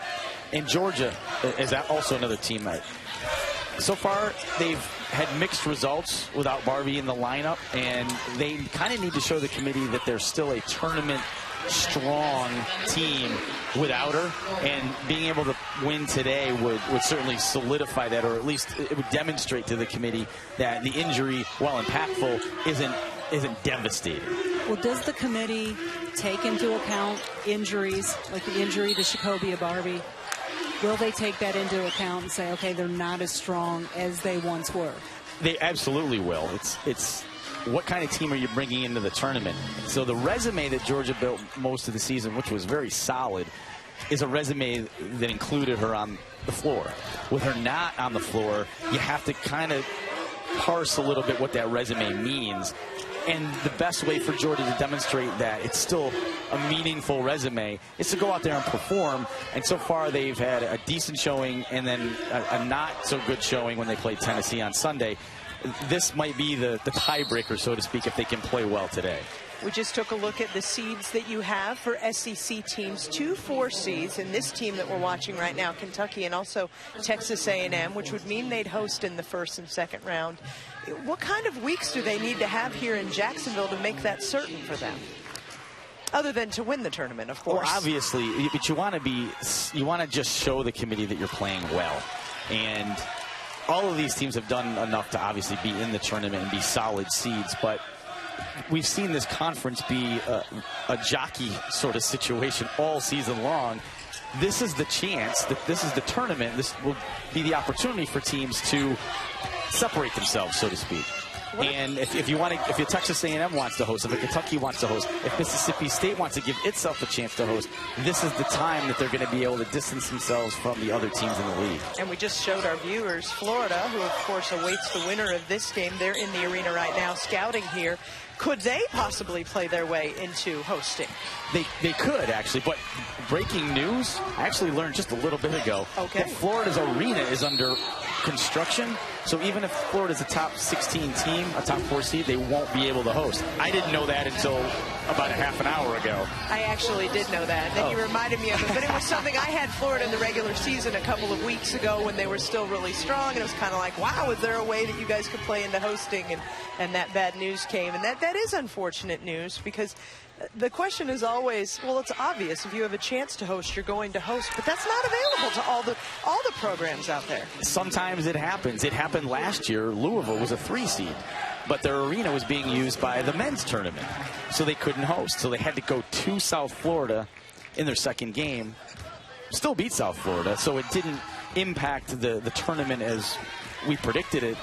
S4: And Georgia is also another team that so far they've had mixed results without Barbie in the lineup, and they kind of need to show the committee that they're still a tournament strong team without her, and being able to win today would certainly solidify that, or at least it would demonstrate to the committee that the injury, while impactful, isn't devastating.
S2: Well, does the committee take into account injuries, like the injury to Shakobia Barbie? Will they take that into account and say, okay, they're not as strong as they once were?
S4: They absolutely will. It's what kind of team are you bringing into the tournament? So the resume that Georgia built most of the season, which was very solid, is a resume that included her on the floor. With her not on the floor, you have to kind of parse a little bit what that resume means. And the best way for Georgia to demonstrate that it's still a meaningful resume is to go out there and perform. And so far they've had a decent showing and then a not so good showing when they played Tennessee on Sunday. This might be the tiebreaker, so to speak, if they can play well today.
S1: We just took a look at the seeds that you have for SEC teams. 2 4 seeds, and this team that we're watching right now, Kentucky and also Texas A&M, which would mean they'd host in the first and second round. What kind of weeks do they need to have here in Jacksonville to make that certain for them? Other than to win the tournament, of course.
S4: Well, obviously, but you want to just show the committee that you're playing well. And all of these teams have done enough to obviously be in the tournament and be solid seeds, but we've seen this conference be a jockey sort of situation all season long. This is the chance, this is the tournament, this will be the opportunity for teams to separate themselves, so to speak. And if Texas A&M wants to host, if Kentucky wants to host, if Mississippi State wants to give itself a chance to host, this is the time that they're going to be able to distance themselves from the other teams in the league.
S1: And we just showed our viewers Florida, who of course awaits the winner of this game. They're in the arena right now scouting here. Could they possibly play their way into hosting?
S4: They could, actually, but breaking news, I actually learned just a little bit ago that Florida's arena is under construction, So even if Florida's a top 16 team, a top 4 seed, they won't be able to host. I didn't know that until about a half an hour ago.
S1: I actually did know that. And then you reminded me of it. But it was something I had Florida in the regular season a couple of weeks ago when they were still really strong. And it was kind of like, wow, is there a way that you guys could play into hosting? And that bad news came. And that is unfortunate news, because the question is always, well, it's obvious. If you have a chance to host, you're going to host. But that's not available to all the programs out there.
S4: Sometimes it happens. It happened last year. Louisville was a 3 seed. But their arena was being used by the men's tournament, so they couldn't host. So they had to go to South Florida in their second game. Still beat South Florida, so it didn't impact the tournament as we predicted it.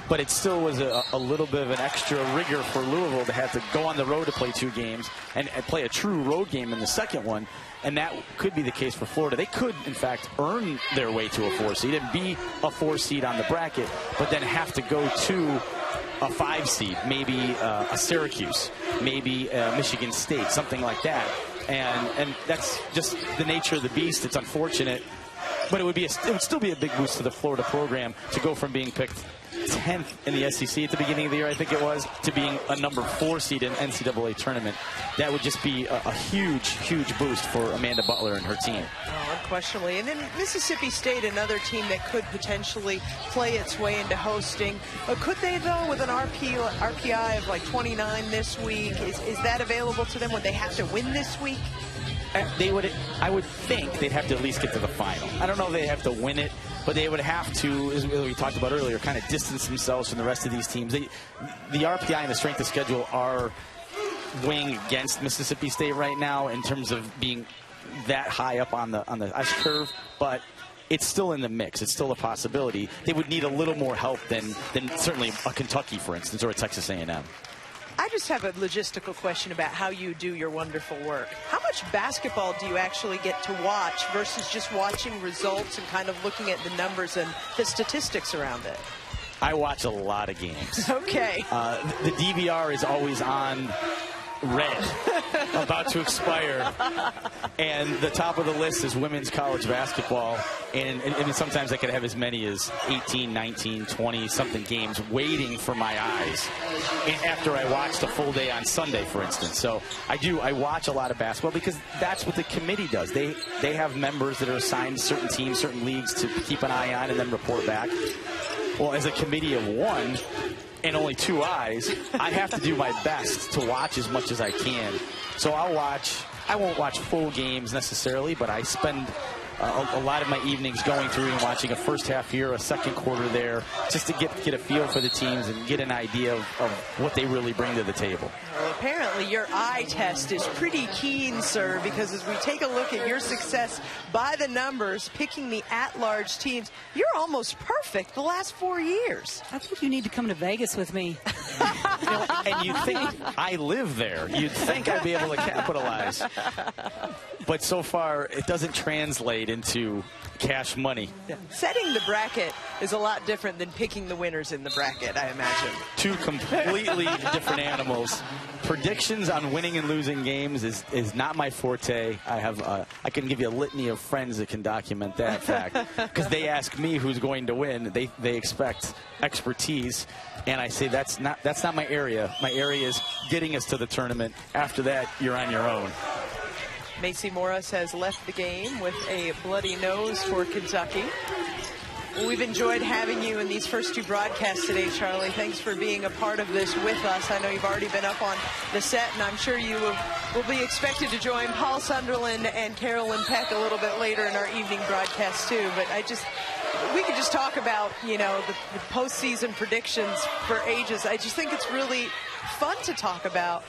S4: But it still was a little bit of an extra rigor for Louisville to have to go on the road to play 2 games and play a true road game in the second one. And that could be the case for Florida. They could, in fact, earn their way to a 4 seed and be a 4 seed on the bracket, but then have to go to a 5 seed, maybe a Syracuse, maybe Michigan State, something like that. And that's just the nature of the beast. It's unfortunate, but it would still be a big boost to the Florida program to go from being picked 10th in the SEC at the beginning of the year, I think it was, to being a number 4 seed in NCAA tournament. That would just be a huge, huge boost for Amanda Butler and her team.
S1: Oh, unquestionably. And then Mississippi State, another team that could potentially play its way into hosting. Could they, though, with an RPI of like 29 this week? Is that available to them? Would they have to win this week?
S4: I would think they'd have to at least get to the final. I don't know if they have to win it, but they would have to, as we talked about earlier, kind of distance themselves from the rest of these teams. The RPI and the strength of schedule are weighing against Mississippi State right now in terms of being that high up on the S curve, but it's still in the mix. It's still a possibility. They would need a little more help than certainly a Kentucky, for instance, or a Texas A&M.
S1: I just have a logistical question about how you do your wonderful work. How much basketball do you actually get to watch versus just watching results and kind of looking at the numbers and the statistics around it?
S4: I watch a lot of games.
S1: Okay.
S4: The DVR is always on red, about to expire, and the top of the list is women's college basketball, and sometimes I could have as many as 18, 19, 20 something games waiting for my eyes after I watched a full day on Sunday, for instance. So I watch a lot of basketball because that's what the committee does. They have members that are assigned to certain teams, certain leagues to keep an eye on and then report back. Well, as a committee of 1 and only 2 eyes, I have to do my best to watch as much as I can. So I won't watch full games necessarily, but I spend a lot of my evenings going through and watching a first half here, a second quarter there, just to get a feel for the teams and get an idea of what they really bring to the table.
S1: Well, apparently your eye test is pretty keen, sir, because as we take a look at your success by the numbers, picking the at-large teams, you're almost perfect the last 4 years.
S2: I think you need to come to Vegas with me.
S4: And you'd think I live there. You'd think I'd be able to capitalize. But so far, it doesn't translate into cash money.
S1: Yeah. Setting the bracket is a lot different than picking the winners in the bracket, I imagine.
S4: 2 completely different animals. Predictions on winning and losing games is not my forte. I can give you a litany of friends that can document that fact. Because they ask me who's going to win. They expect expertise. And I say that's not my area. My area is getting us to the tournament. After that, you're on your own.
S1: Macy Morris has left the game with a bloody nose for Kentucky. Well, we've enjoyed having you in these first 2 broadcasts today, Charlie. Thanks for being a part of this with us. I know you've already been up on the set, and I'm sure you will be expected to join Paul Sunderland and Carolyn Peck a little bit later in our evening broadcast, too. But we could just talk about, the postseason predictions for ages. I just think it's really fun to talk about,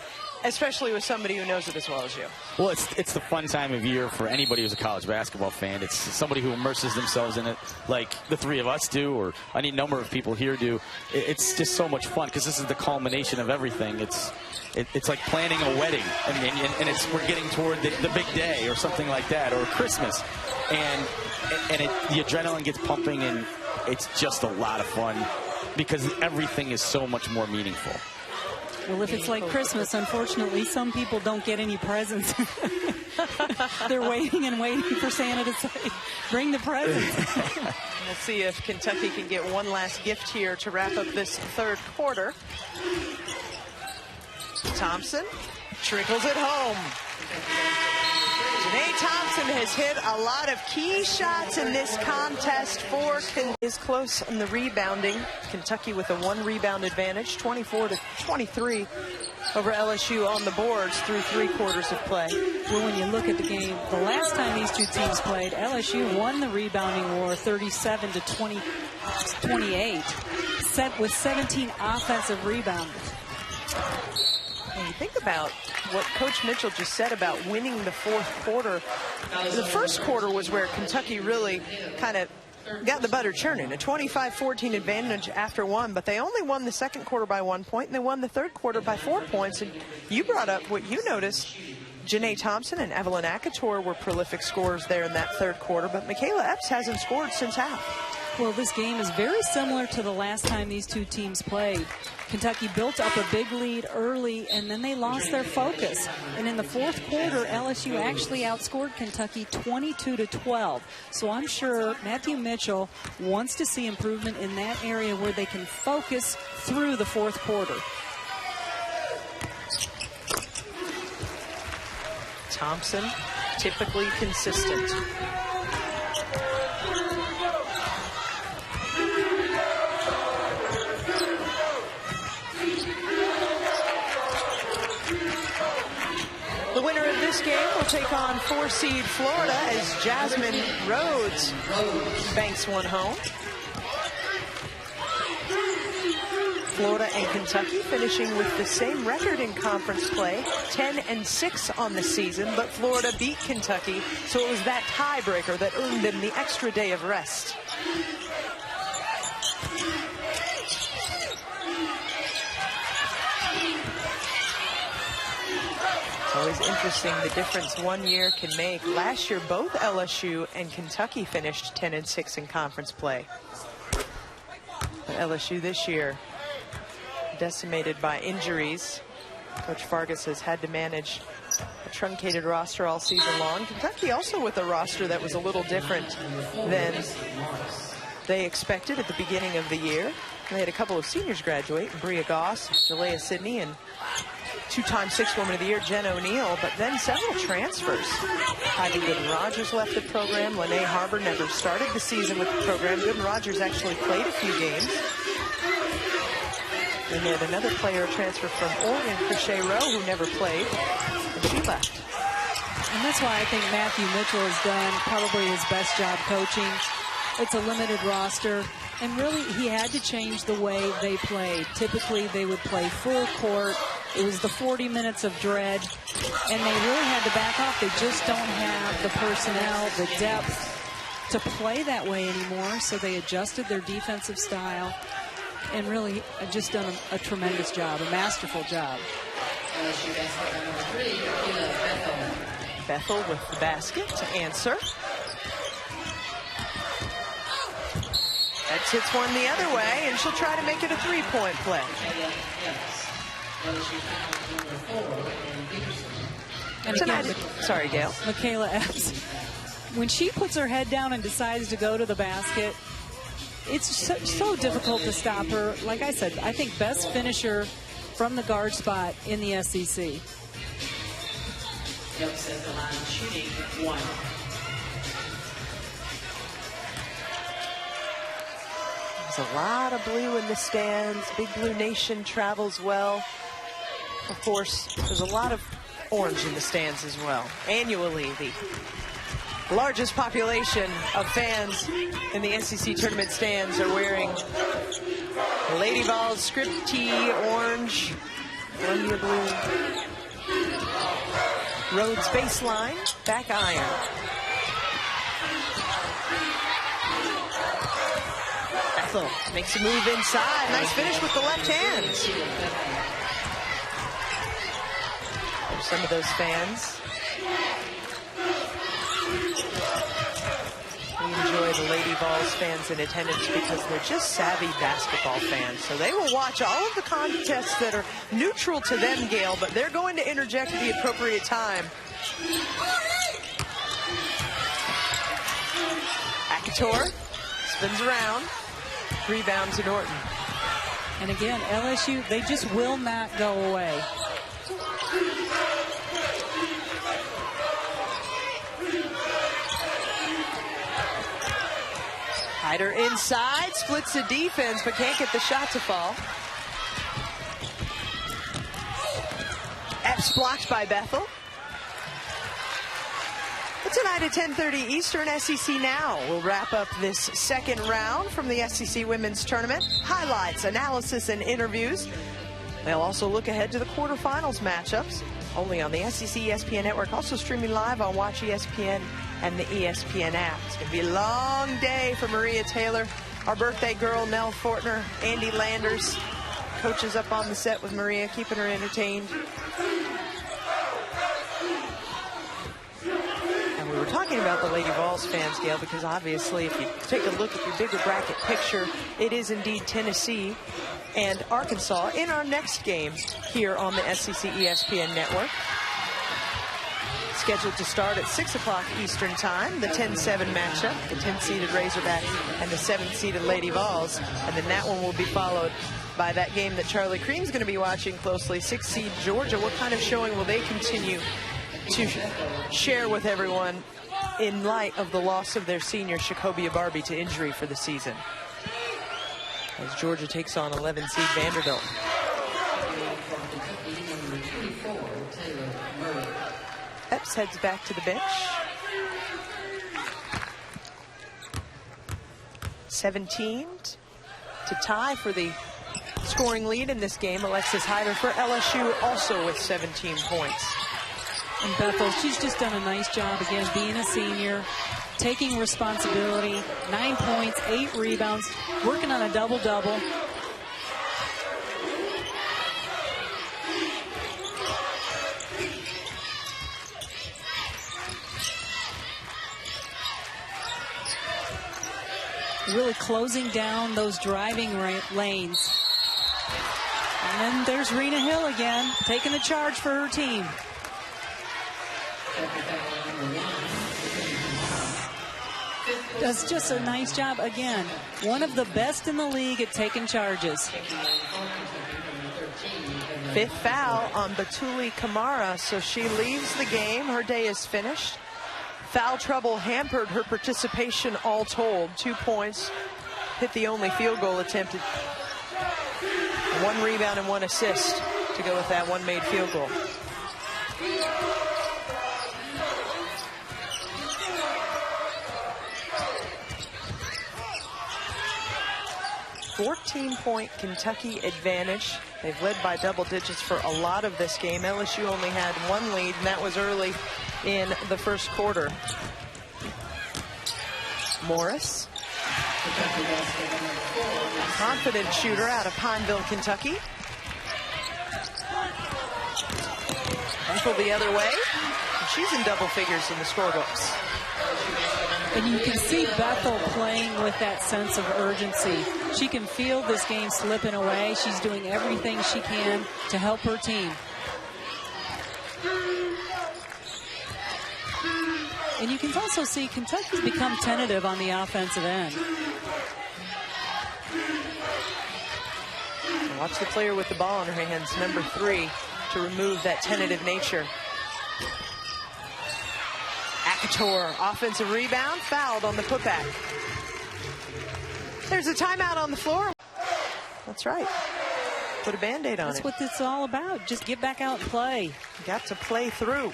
S1: especially with somebody who knows it as well as you.
S4: Well, it's the fun time of year for anybody who's a college basketball fan. It's somebody who immerses themselves in it like the 3 of us do, or any number of people here do. It's just so much fun because this is the culmination of everything. It's like planning a wedding, and we're getting toward the big day or something like that, or Christmas. And the adrenaline gets pumping, and it's just a lot of fun because everything is so much more meaningful.
S2: Well, if it's like Christmas, unfortunately, some people don't get any presents. They're waiting and waiting for Santa to say, bring the presents.
S1: We'll see if Kentucky can get one last gift here to wrap up this third quarter. Thompson trickles it home. Janae Thompson has hit a lot of key shots in this contest for Kentucky. Is close on the rebounding. Kentucky with a 1 rebound advantage, 24-23 over LSU on the boards through 3 quarters of play.
S2: Well, when you look at the game, the last time these two teams played, LSU won the rebounding war 37-28, set with 17 offensive rebounds.
S1: When you think about what Coach Mitchell just said about winning the fourth quarter, the first quarter was where Kentucky really kind of got the butter churning, a 25-14 advantage after 1, but they only won the second quarter by 1 point, and they won the third quarter by 4 points. And you brought up what you noticed. Janae Thompson and Evelyn Akator were prolific scorers there in that third quarter, but Michaela Epps hasn't scored since half.
S2: Well, this game is very similar to the last time these two teams played. Kentucky built up a big lead early, and then they lost their focus. And in the fourth quarter, LSU actually outscored Kentucky 22-12. So I'm sure Matthew Mitchell wants to see improvement in that area where they can focus through the fourth quarter.
S1: Thompson, typically consistent. The winner of this game will take on 4-seed Florida as Jasmine Rhodes banks one home. Florida and Kentucky finishing with the same record in conference play, 10-6 on the season, but Florida beat Kentucky, so it was that tiebreaker that earned them the extra day of rest. It's always interesting the difference 1 year can make. Last year, both LSU and Kentucky finished 10-6 in conference play. But LSU this year, decimated by injuries. Coach Fargas has had to manage a truncated roster all season long. Kentucky also with a roster that was a little different than they expected at the beginning of the year. They had a couple of seniors graduate, Bria Goss, Jalea Sidney, and 2-time 6th Woman of the Year, Jen O'Neill, but then several transfers. Ivy Gooden-Rogers left the program. Lene Harbor never started the season with the program. Gooden-Rogers actually played a few games. And they had another player transfer from Oregon, Crochet Rowe, who never played, and she left.
S2: And that's why I think Matthew Mitchell has done probably his best job coaching. It's a limited roster, and really he had to change the way they played. Typically they would play full court. It was the 40 minutes of dread, and they really had to back off. They just don't have the personnel, the depth to play that way anymore, so they adjusted their defensive style and really just done a tremendous job, a masterful job.
S1: Bethel with the basket to answer. That hits one the other way, and she'll try to make it a 3-point play.
S2: And again,
S1: sorry, Gail.
S2: Michaela Epps, when she puts her head down and decides to go to the basket, it's so difficult to stop her. Like I said, I think best finisher from the guard spot in the SEC.
S5: Epps at the line shooting 1.
S1: There's a lot of blue in the stands. Big Blue Nation travels well. Of course, there's a lot of orange in the stands as well. Annually, the largest population of fans in the SEC tournament stands are wearing Lady Vols script tee, orange, Columbia blue. Rhodes baseline, back iron. Bethel makes a move inside. Nice finish with the left hand. There's some of those fans. enjoy the Lady Vols fans in attendance because they're just savvy basketball fans. So they will watch all of the contests that are neutral to them, Gail, but they're going to interject at the appropriate time. Akator spins around, rebounds to Norton.
S2: And again, LSU, they just will not go away.
S1: Hyder inside, splits the defense, but can't get the shot to fall. Epps blocked by Bethel. But tonight at 10:30 Eastern, SEC Now will wrap up this second round from the SEC Women's Tournament. Highlights, analysis, and interviews. They'll also look ahead to the quarterfinals matchups, only on the SEC ESPN Network, also streaming live on Watch ESPN and the ESPN app. It's going to be a long day for Maria Taylor, our birthday girl, Nell Fortner, Andy Landers. Coaches up on the set with Maria, keeping her entertained. And we were talking about the Lady Vols fans, Gail, because obviously if you take a look at your bigger bracket picture, it is indeed Tennessee and Arkansas in our next game here on the SEC ESPN Network. Scheduled to start at 6 o'clock Eastern time, the 10-7 matchup, the 10-seeded Razorback and the 7-seeded Lady Vols. And then that one will be followed by that game that Charlie Cream's going to be watching closely, 6-seed Georgia. What kind of showing will they continue to share with everyone in light of the loss of their senior Shakobia Barbie to injury for the season, as Georgia takes on 11-seed Vanderbilt? Epps heads back to the bench. 17 to tie for the scoring lead in this game. Alexis Hyder for LSU also with 17 points.
S2: And Bethel, she's just done a nice job again being a senior, taking responsibility. 9 points, 8 rebounds, working on a double-double. Really closing down those driving lanes. And then there's Rena Hill again, taking the charge for her team. Does just a nice job again. One of the best in the league at taking charges.
S1: 5th foul on Batuli Kamara, so she leaves the game. Her day is finished. Foul trouble hampered her participation all told. 2 points, hit the only field goal attempted. 1 rebound and 1 assist to go with that one made field goal. $14-point Kentucky advantage. They've led by double digits for a lot of this game. LSU only had 1 lead, and that was early in the first quarter. Morris, a confident shooter out of Pineville, Kentucky. Ankle the other way. And she's in double figures in the scorebooks.
S2: And you can see Bethel playing with that sense of urgency. She can feel this game slipping away. She's doing everything she can to help her team. And you can also see Kentucky's become tentative on the offensive end.
S1: Watch the player with the ball in her hands, number 3, to remove that tentative nature. Akator, offensive rebound, fouled on the putback. There's a timeout on the floor. That's right. Put a Band-Aid on it.
S2: That's what it's all about. Just get back out and play.
S1: Got to play through.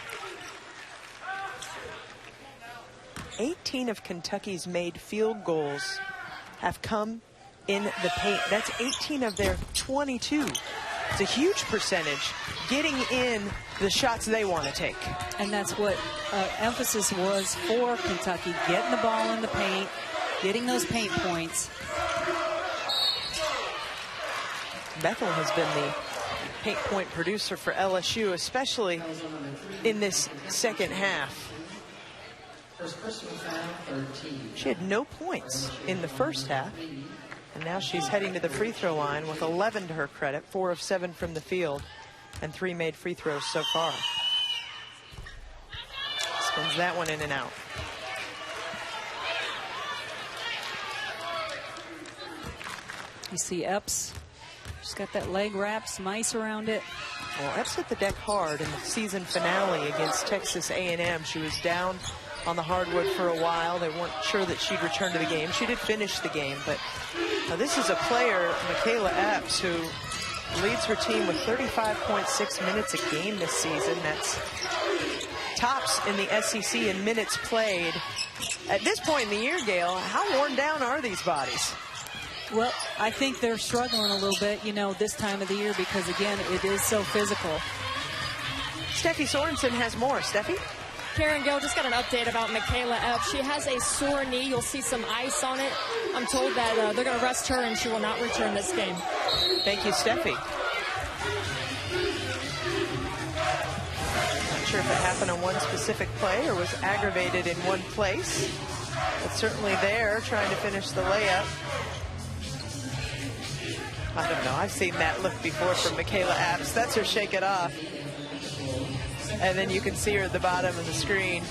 S1: 18 of Kentucky's made field goals have come in the paint. That's 18 of their 22. It's a huge percentage getting in the shots they want to take.
S2: And that's what emphasis was for Kentucky, getting the ball in the paint, getting those paint points.
S1: Bethel has been the paint point producer for LSU, especially in this second half.
S5: First personal foul, 13.
S1: She had no points in the first half, and now she's heading to the free throw line with 11 to her credit, 4 of 7 from the field, and 3 made free throws so far. Spins that one in and out.
S2: You see Epps, she's got that leg wrap, some ice around it.
S1: Well, Epps hit the deck hard in the season finale against Texas A&M. She was down on the hardwood for a while. They weren't sure that she'd return to the game. She did finish the game, but this is a player, Michaela Epps, who leads her team with 35.6 minutes a game this season. That's tops in the SEC in minutes played. At this point in the year, Gail, how worn down are these bodies?
S2: Well, I think they're struggling a little bit, you know, this time of the year because, again, it is so physical.
S1: Steffi Sorensen has more. Steffi?
S6: Karen Gill just got an update about Michaela Epps. She has a sore knee. You'll see some ice on it. I'm told that they're going to rest her and she will not return this game.
S1: Thank you, Steffi. Not sure if it happened on one specific play or was aggravated in one place, but certainly there trying to finish the layup. I don't know. I've seen that look before from Michaela Epps. That's her shake it off. And then you can see her at the bottom of the screen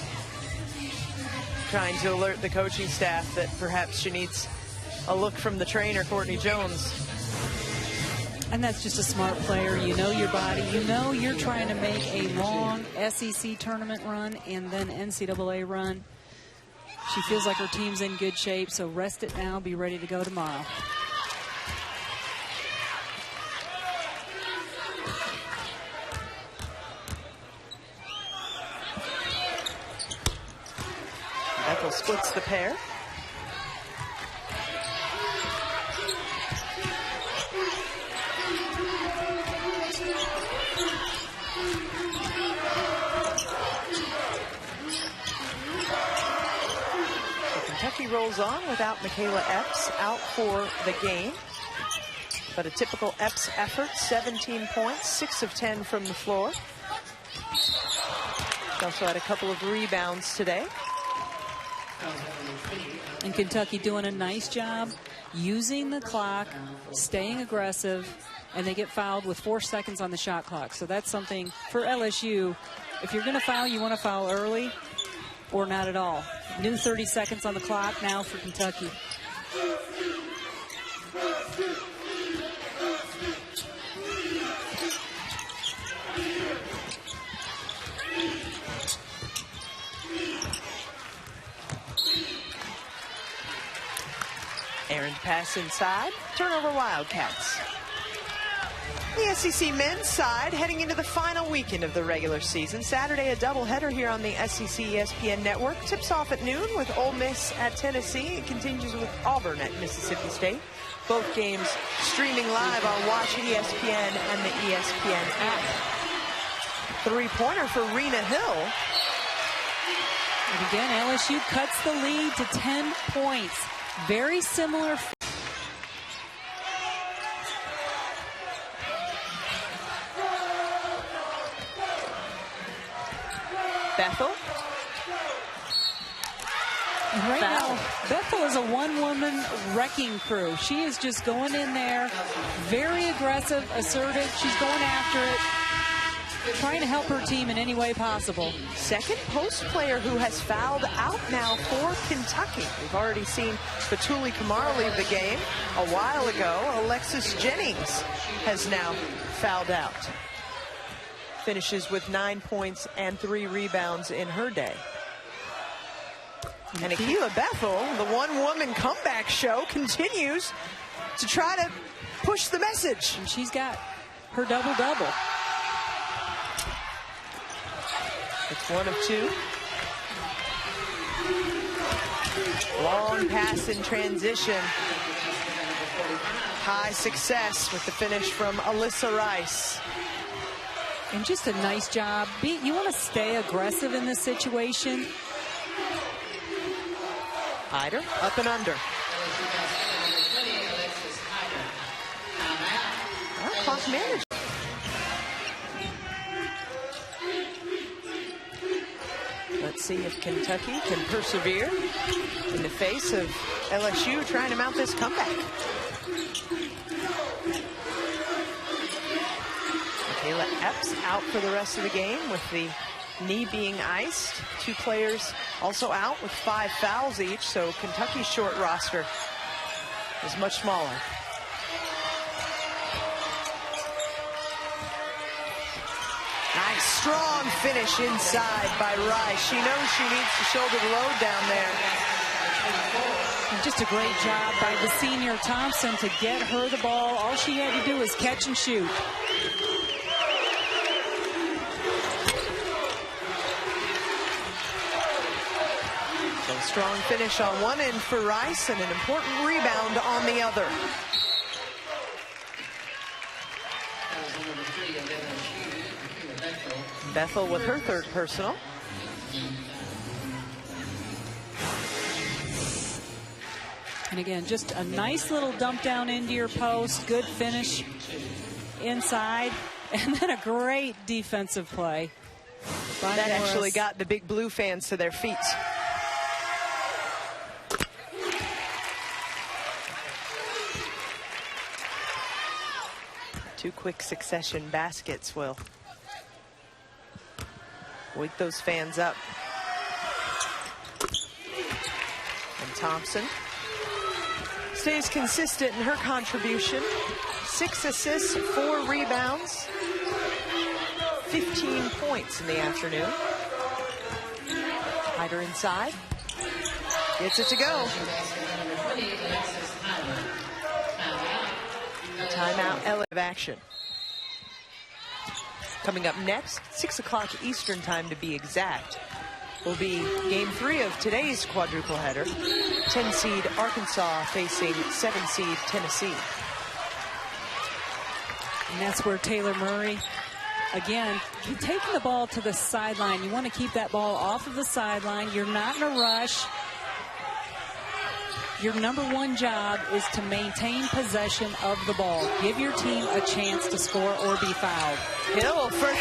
S1: trying to alert the coaching staff that perhaps she needs a look from the trainer, Courtney Jones.
S2: And that's just a smart player. You know your body. You know you're trying to make a long SEC tournament run and then NCAA run. She feels like her team's in good shape, so rest it now. Be ready to go tomorrow.
S1: Bethel splits the pair. So Kentucky rolls on without Michaela Epps out for the game. But a typical Epps effort, 17 points, 6 of 10 from the floor. She also had a couple of rebounds today.
S2: And Kentucky doing a nice job using the clock, staying aggressive, and they get fouled with 4 seconds on the shot clock. So that's something for LSU. If you're going to foul, you want to foul early or not at all. New 30 seconds on the clock now for Kentucky.
S1: Errant pass inside. Turnover Wildcats. The SEC men's side heading into the final weekend of the regular season. Saturday, a doubleheader here on the SEC ESPN network. Tips off at noon with Ole Miss at Tennessee. It continues with Auburn at Mississippi State. Both games streaming live on Watch ESPN and the ESPN app. Three-pointer for Rena Hill.
S2: And again, LSU cuts the lead to 10 points. Very similar.
S1: Bethel.
S2: Right now, Bethel is a one-woman wrecking crew. She is just going in there, very aggressive, assertive. She's going after it, trying to help her team in any way possible.
S1: Second post player who has fouled out now for Kentucky. We've already seen Batuli Kamara leave the game a while ago. Alexis Jennings has now fouled out. Finishes with 9 points and 3 rebounds in her day. And AKILAH Bethel, the one-woman comeback show, continues to try to push the message.
S2: And she's got her double-double.
S1: It's 1 of 2. Long pass in transition. High success with the finish from Alyssa Rice.
S2: And just a nice job. You want to stay aggressive in this situation.
S1: Hyder up and under. Well, clock managed. Let's see if Kentucky can persevere in the face of LSU trying to mount this comeback. AKILAH Epps out for the rest of the game with the knee being iced. 2 players also out with 5 fouls each, so Kentucky's short roster is much smaller. Nice, strong finish inside by Rice. She knows she needs to shoulder the load down there.
S2: And just a great job by the senior Thompson to get her the ball. All she had to do was catch and shoot.
S1: So a strong finish on one end for Rice and an important rebound on the other. Bethel with her 3rd personal.
S2: And again, just a nice little dump down into your post. Good finish inside. And then a great defensive play.
S1: That actually got the big blue fans to their feet. Two quick succession baskets will wake those fans up. And Thompson stays consistent in her contribution. 6 assists, 4 rebounds, 15 points in the afternoon. Hyder inside. Gets it to go. Timeout, LSU of action. Coming up next, 6 o'clock Eastern time to be exact, will be game 3 of today's quadruple header. 10 seed Arkansas facing 7 seed Tennessee.
S2: And that's where Taylor Murray, again, taking the ball to the sideline. You want to keep that ball off of the sideline. You're not in a rush. Your number 1 job is to maintain possession of the ball. Give your team a chance to score or be fouled.
S1: Hill for 3.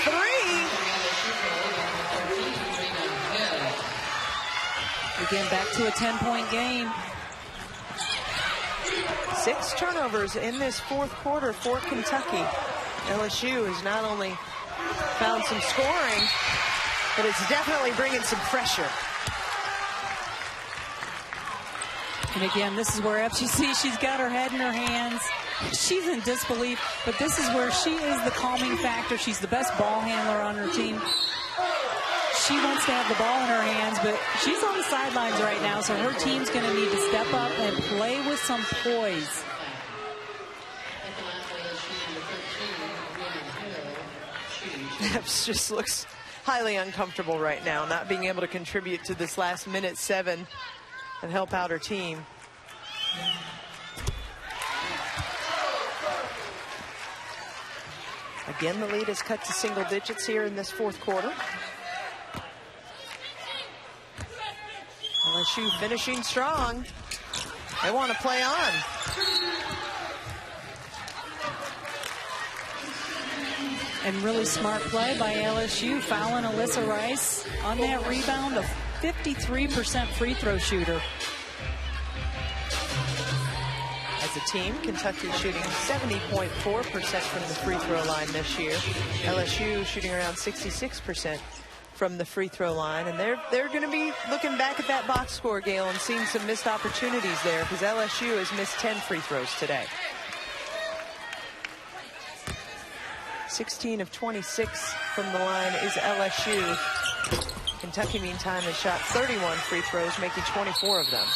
S2: Again, back to a 10-point game.
S1: 6 turnovers in this 4th quarter for Kentucky. LSU has not only found some scoring, but it's definitely bringing some pressure.
S2: And again, this is where Epps, you see, she's got her head in her hands. She's in disbelief, but this is where she is the calming factor. She's the best ball handler on her team. She wants to have the ball in her hands, but she's on the sidelines right now, so her team's going to need to step up and play with some poise.
S1: Epps just looks highly uncomfortable right now, not being able to contribute to this last minute 7 and help out her team. Again, the lead is cut to single digits here in this 4th quarter. LSU finishing strong. They want to play on.
S2: And really smart play by LSU, fouling Alyssa Rice on that rebound, a 53% free throw shooter.
S1: As a team, Kentucky shooting 70.4% from the free throw line this year. LSU shooting around 66% from the free throw line. And they're going to be looking back at that box score, Gail, and seeing some missed opportunities there, because LSU has missed 10 free throws today. 16 of 26 from the line is LSU. Kentucky, meantime, has shot 31 free throws, making 24 of them.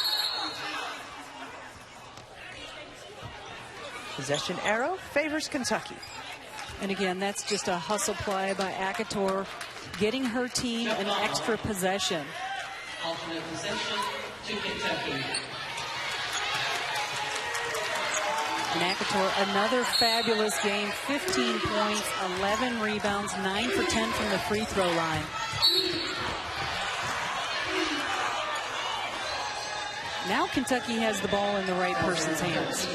S1: Possession arrow favors Kentucky.
S2: And again, that's just a hustle play by Akator, getting her team an extra possession.
S5: Alternate possession to Kentucky.
S2: And Akator, another fabulous game, 15 points, 11 rebounds, 9 for 10 from the free throw line. Now Kentucky has the ball in the right person's hands.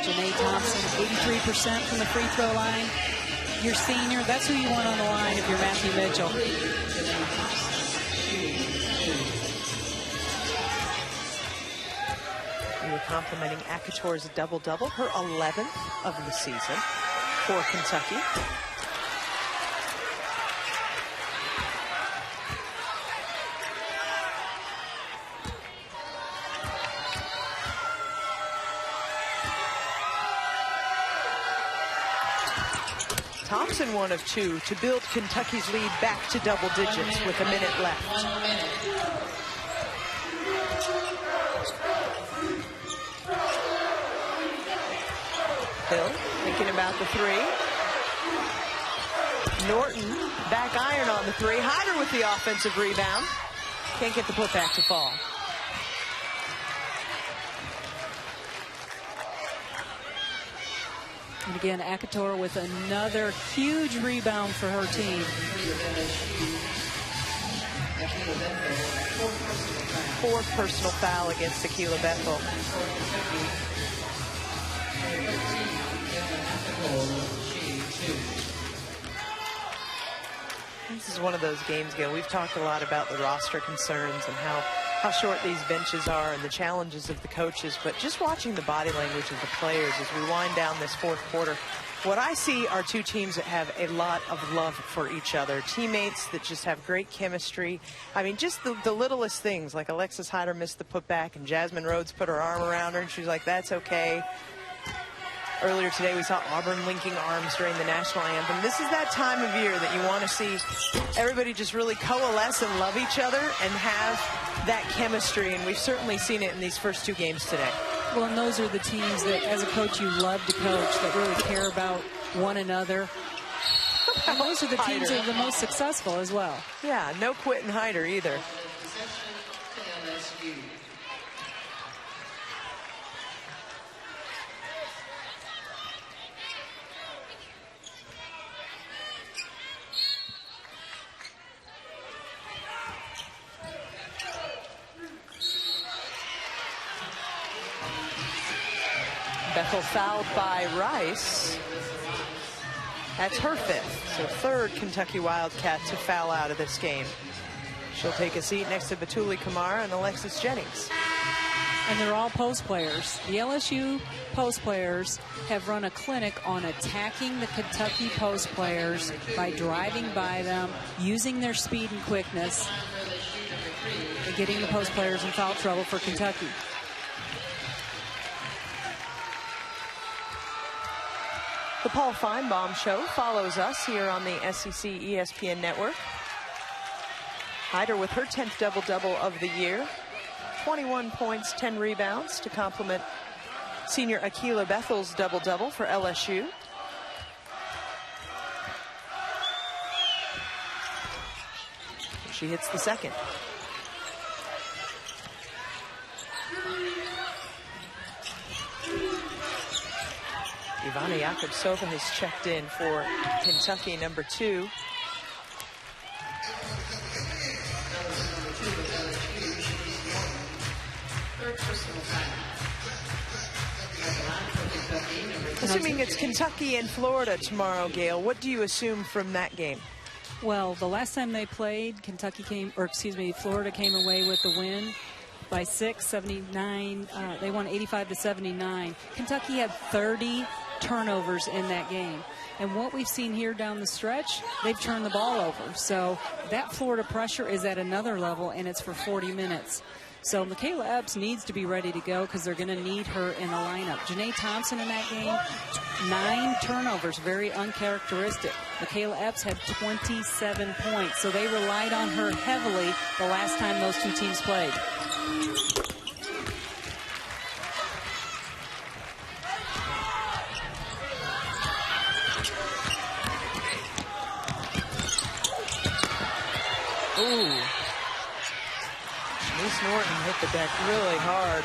S2: Janae Thompson, 83% from the free throw line. your senior, that's who you want on the line if you're Matthew Mitchell.
S1: We were complimenting Akator's double-double, her 11th of the season for Kentucky. Thompson 1 of 2 to build Kentucky's lead back to double digits with a minute left. Hill thinking about the three. Norton back iron on the three. Hyder with the offensive rebound. Can't get the putback to fall.
S2: And again, Akator with another huge rebound for her team.
S1: Fourth personal foul against AKILAH BETHEL. This is one of those games, Gail. We've talked a lot about the roster concerns and how short these benches are and the challenges of the coaches, but just watching the body language of the players as we wind down this fourth quarter, what I see are two teams that have a lot of love for each other, teammates that just have great chemistry. I mean, just the littlest things, like Alexis Hyder missed the putback and Jasmine Rhodes put her arm around her and she's like, that's okay. Earlier today, we saw Auburn linking arms during the national anthem. This is that time of year that you want to see everybody just really coalesce and love each other and have that chemistry, and we've certainly seen it in these first two games today.
S2: Well, and those are the teams that, as a coach, you love to coach, that really care about one another. And those are the teams that are the most successful as well.
S1: Yeah, no quitting Hyder either. Bethel fouled by Rice. That's her fifth. So third Kentucky Wildcat to foul out of this game. She'll take a seat next to Batuli Kamara and Alexis Jennings.
S2: And they're all post players. The LSU post players have run a clinic on attacking the Kentucky post players by driving by them, using their speed and quickness, and getting the post players in foul trouble for Kentucky.
S1: The Paul Feinbaum Show follows us here on the SEC ESPN Network. Hyder with her 10th double-double of the year. 21 points, 10 rebounds to complement senior AKILAH BETHEL's double-double for LSU. She hits the second. Ivana Jakubsova has checked in for Kentucky, number 2. Assuming it's Kentucky and Florida tomorrow, Gail, what do you assume from that game?
S2: Well, the last time they played, Florida came away with the win by 79. They won 85-79. Kentucky had 30 turnovers in that game. And what we've seen here down the stretch, they've turned the ball over. So that Florida pressure is at another level, and it's for 40 minutes. So Michaela Epps needs to be ready to go because they're going to need her in the lineup. Janae Thompson in that game, 9 turnovers, very uncharacteristic. Michaela Epps had 27 points, so they relied on her heavily the last time those two teams played.
S1: Ooh. Miss Norton hit the deck really hard.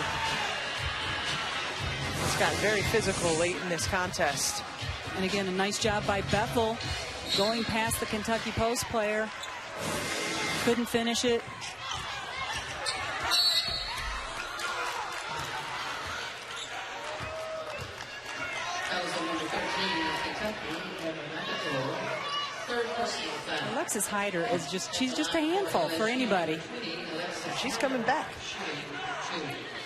S1: It's gotten very physical late in this contest.
S2: And again, a nice job by Bethel going past the Kentucky post player. Couldn't finish it. Alexis Hyder is she's just a handful for anybody.
S1: And she's coming back.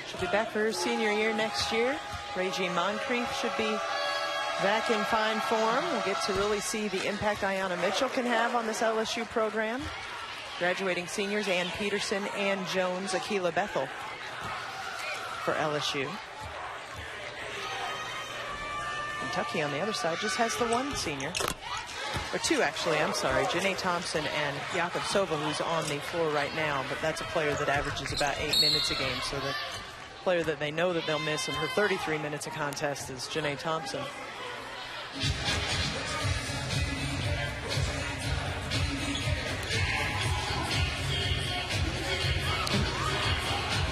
S1: She'll be back for her senior year next year. Reggie Moncrief should be back in fine form. We'll get to really see the impact Ayanna Mitchell can have on this LSU program. Graduating seniors, Ann Peterson, Ann Jones, AKILAH Bethel for LSU. Kentucky on the other side just has the one senior. Or two, actually, I'm sorry. Janae Thompson and Jakubsova, who's on the floor right now, but that's a player that averages about 8 minutes a game. So the player that they know that they'll miss in her 33 minutes a contest is Janae Thompson.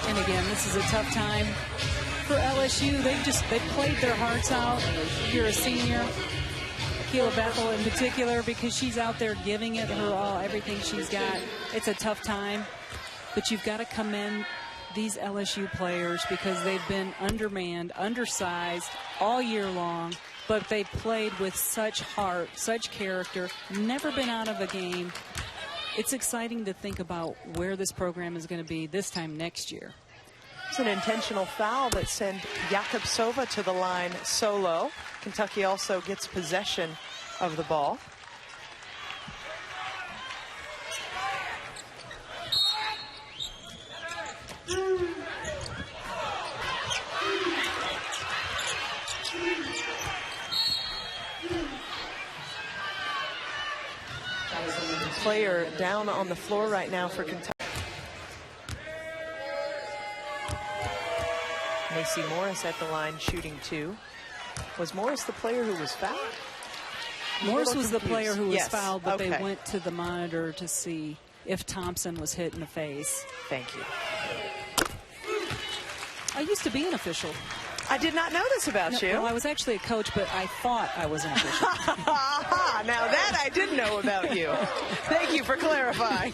S2: And again, this is a tough time for LSU. They played their hearts out. You're a senior. AKILAH Bethel in particular, because she's out there giving it her all, everything she's got. It's a tough time, but you've got to commend these LSU players because they've been undermanned, undersized all year long, but they played with such heart, such character, never been out of a game. It's exciting to think about where this program is going to be this time next year.
S1: It's an intentional foul that sent Jakubsova to the line solo. Kentucky also gets possession of the ball. Player down on the floor right now for Kentucky. Macy Morris at the line shooting two. Was Morris the player who was fouled?
S2: Morris was the player who was fouled, but
S1: okay.
S2: They went to the monitor to see if Thompson was hit in the face.
S1: Thank you.
S2: I used to be an official.
S1: I did not know this about you.
S2: Well, I was actually a coach, but I thought I was an official.
S1: Now that I did know about you. Thank you for clarifying.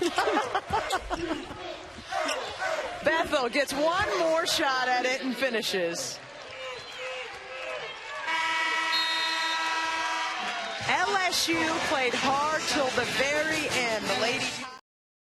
S1: Bethel gets one more shot at it and finishes. LSU played hard till the very end. The ladies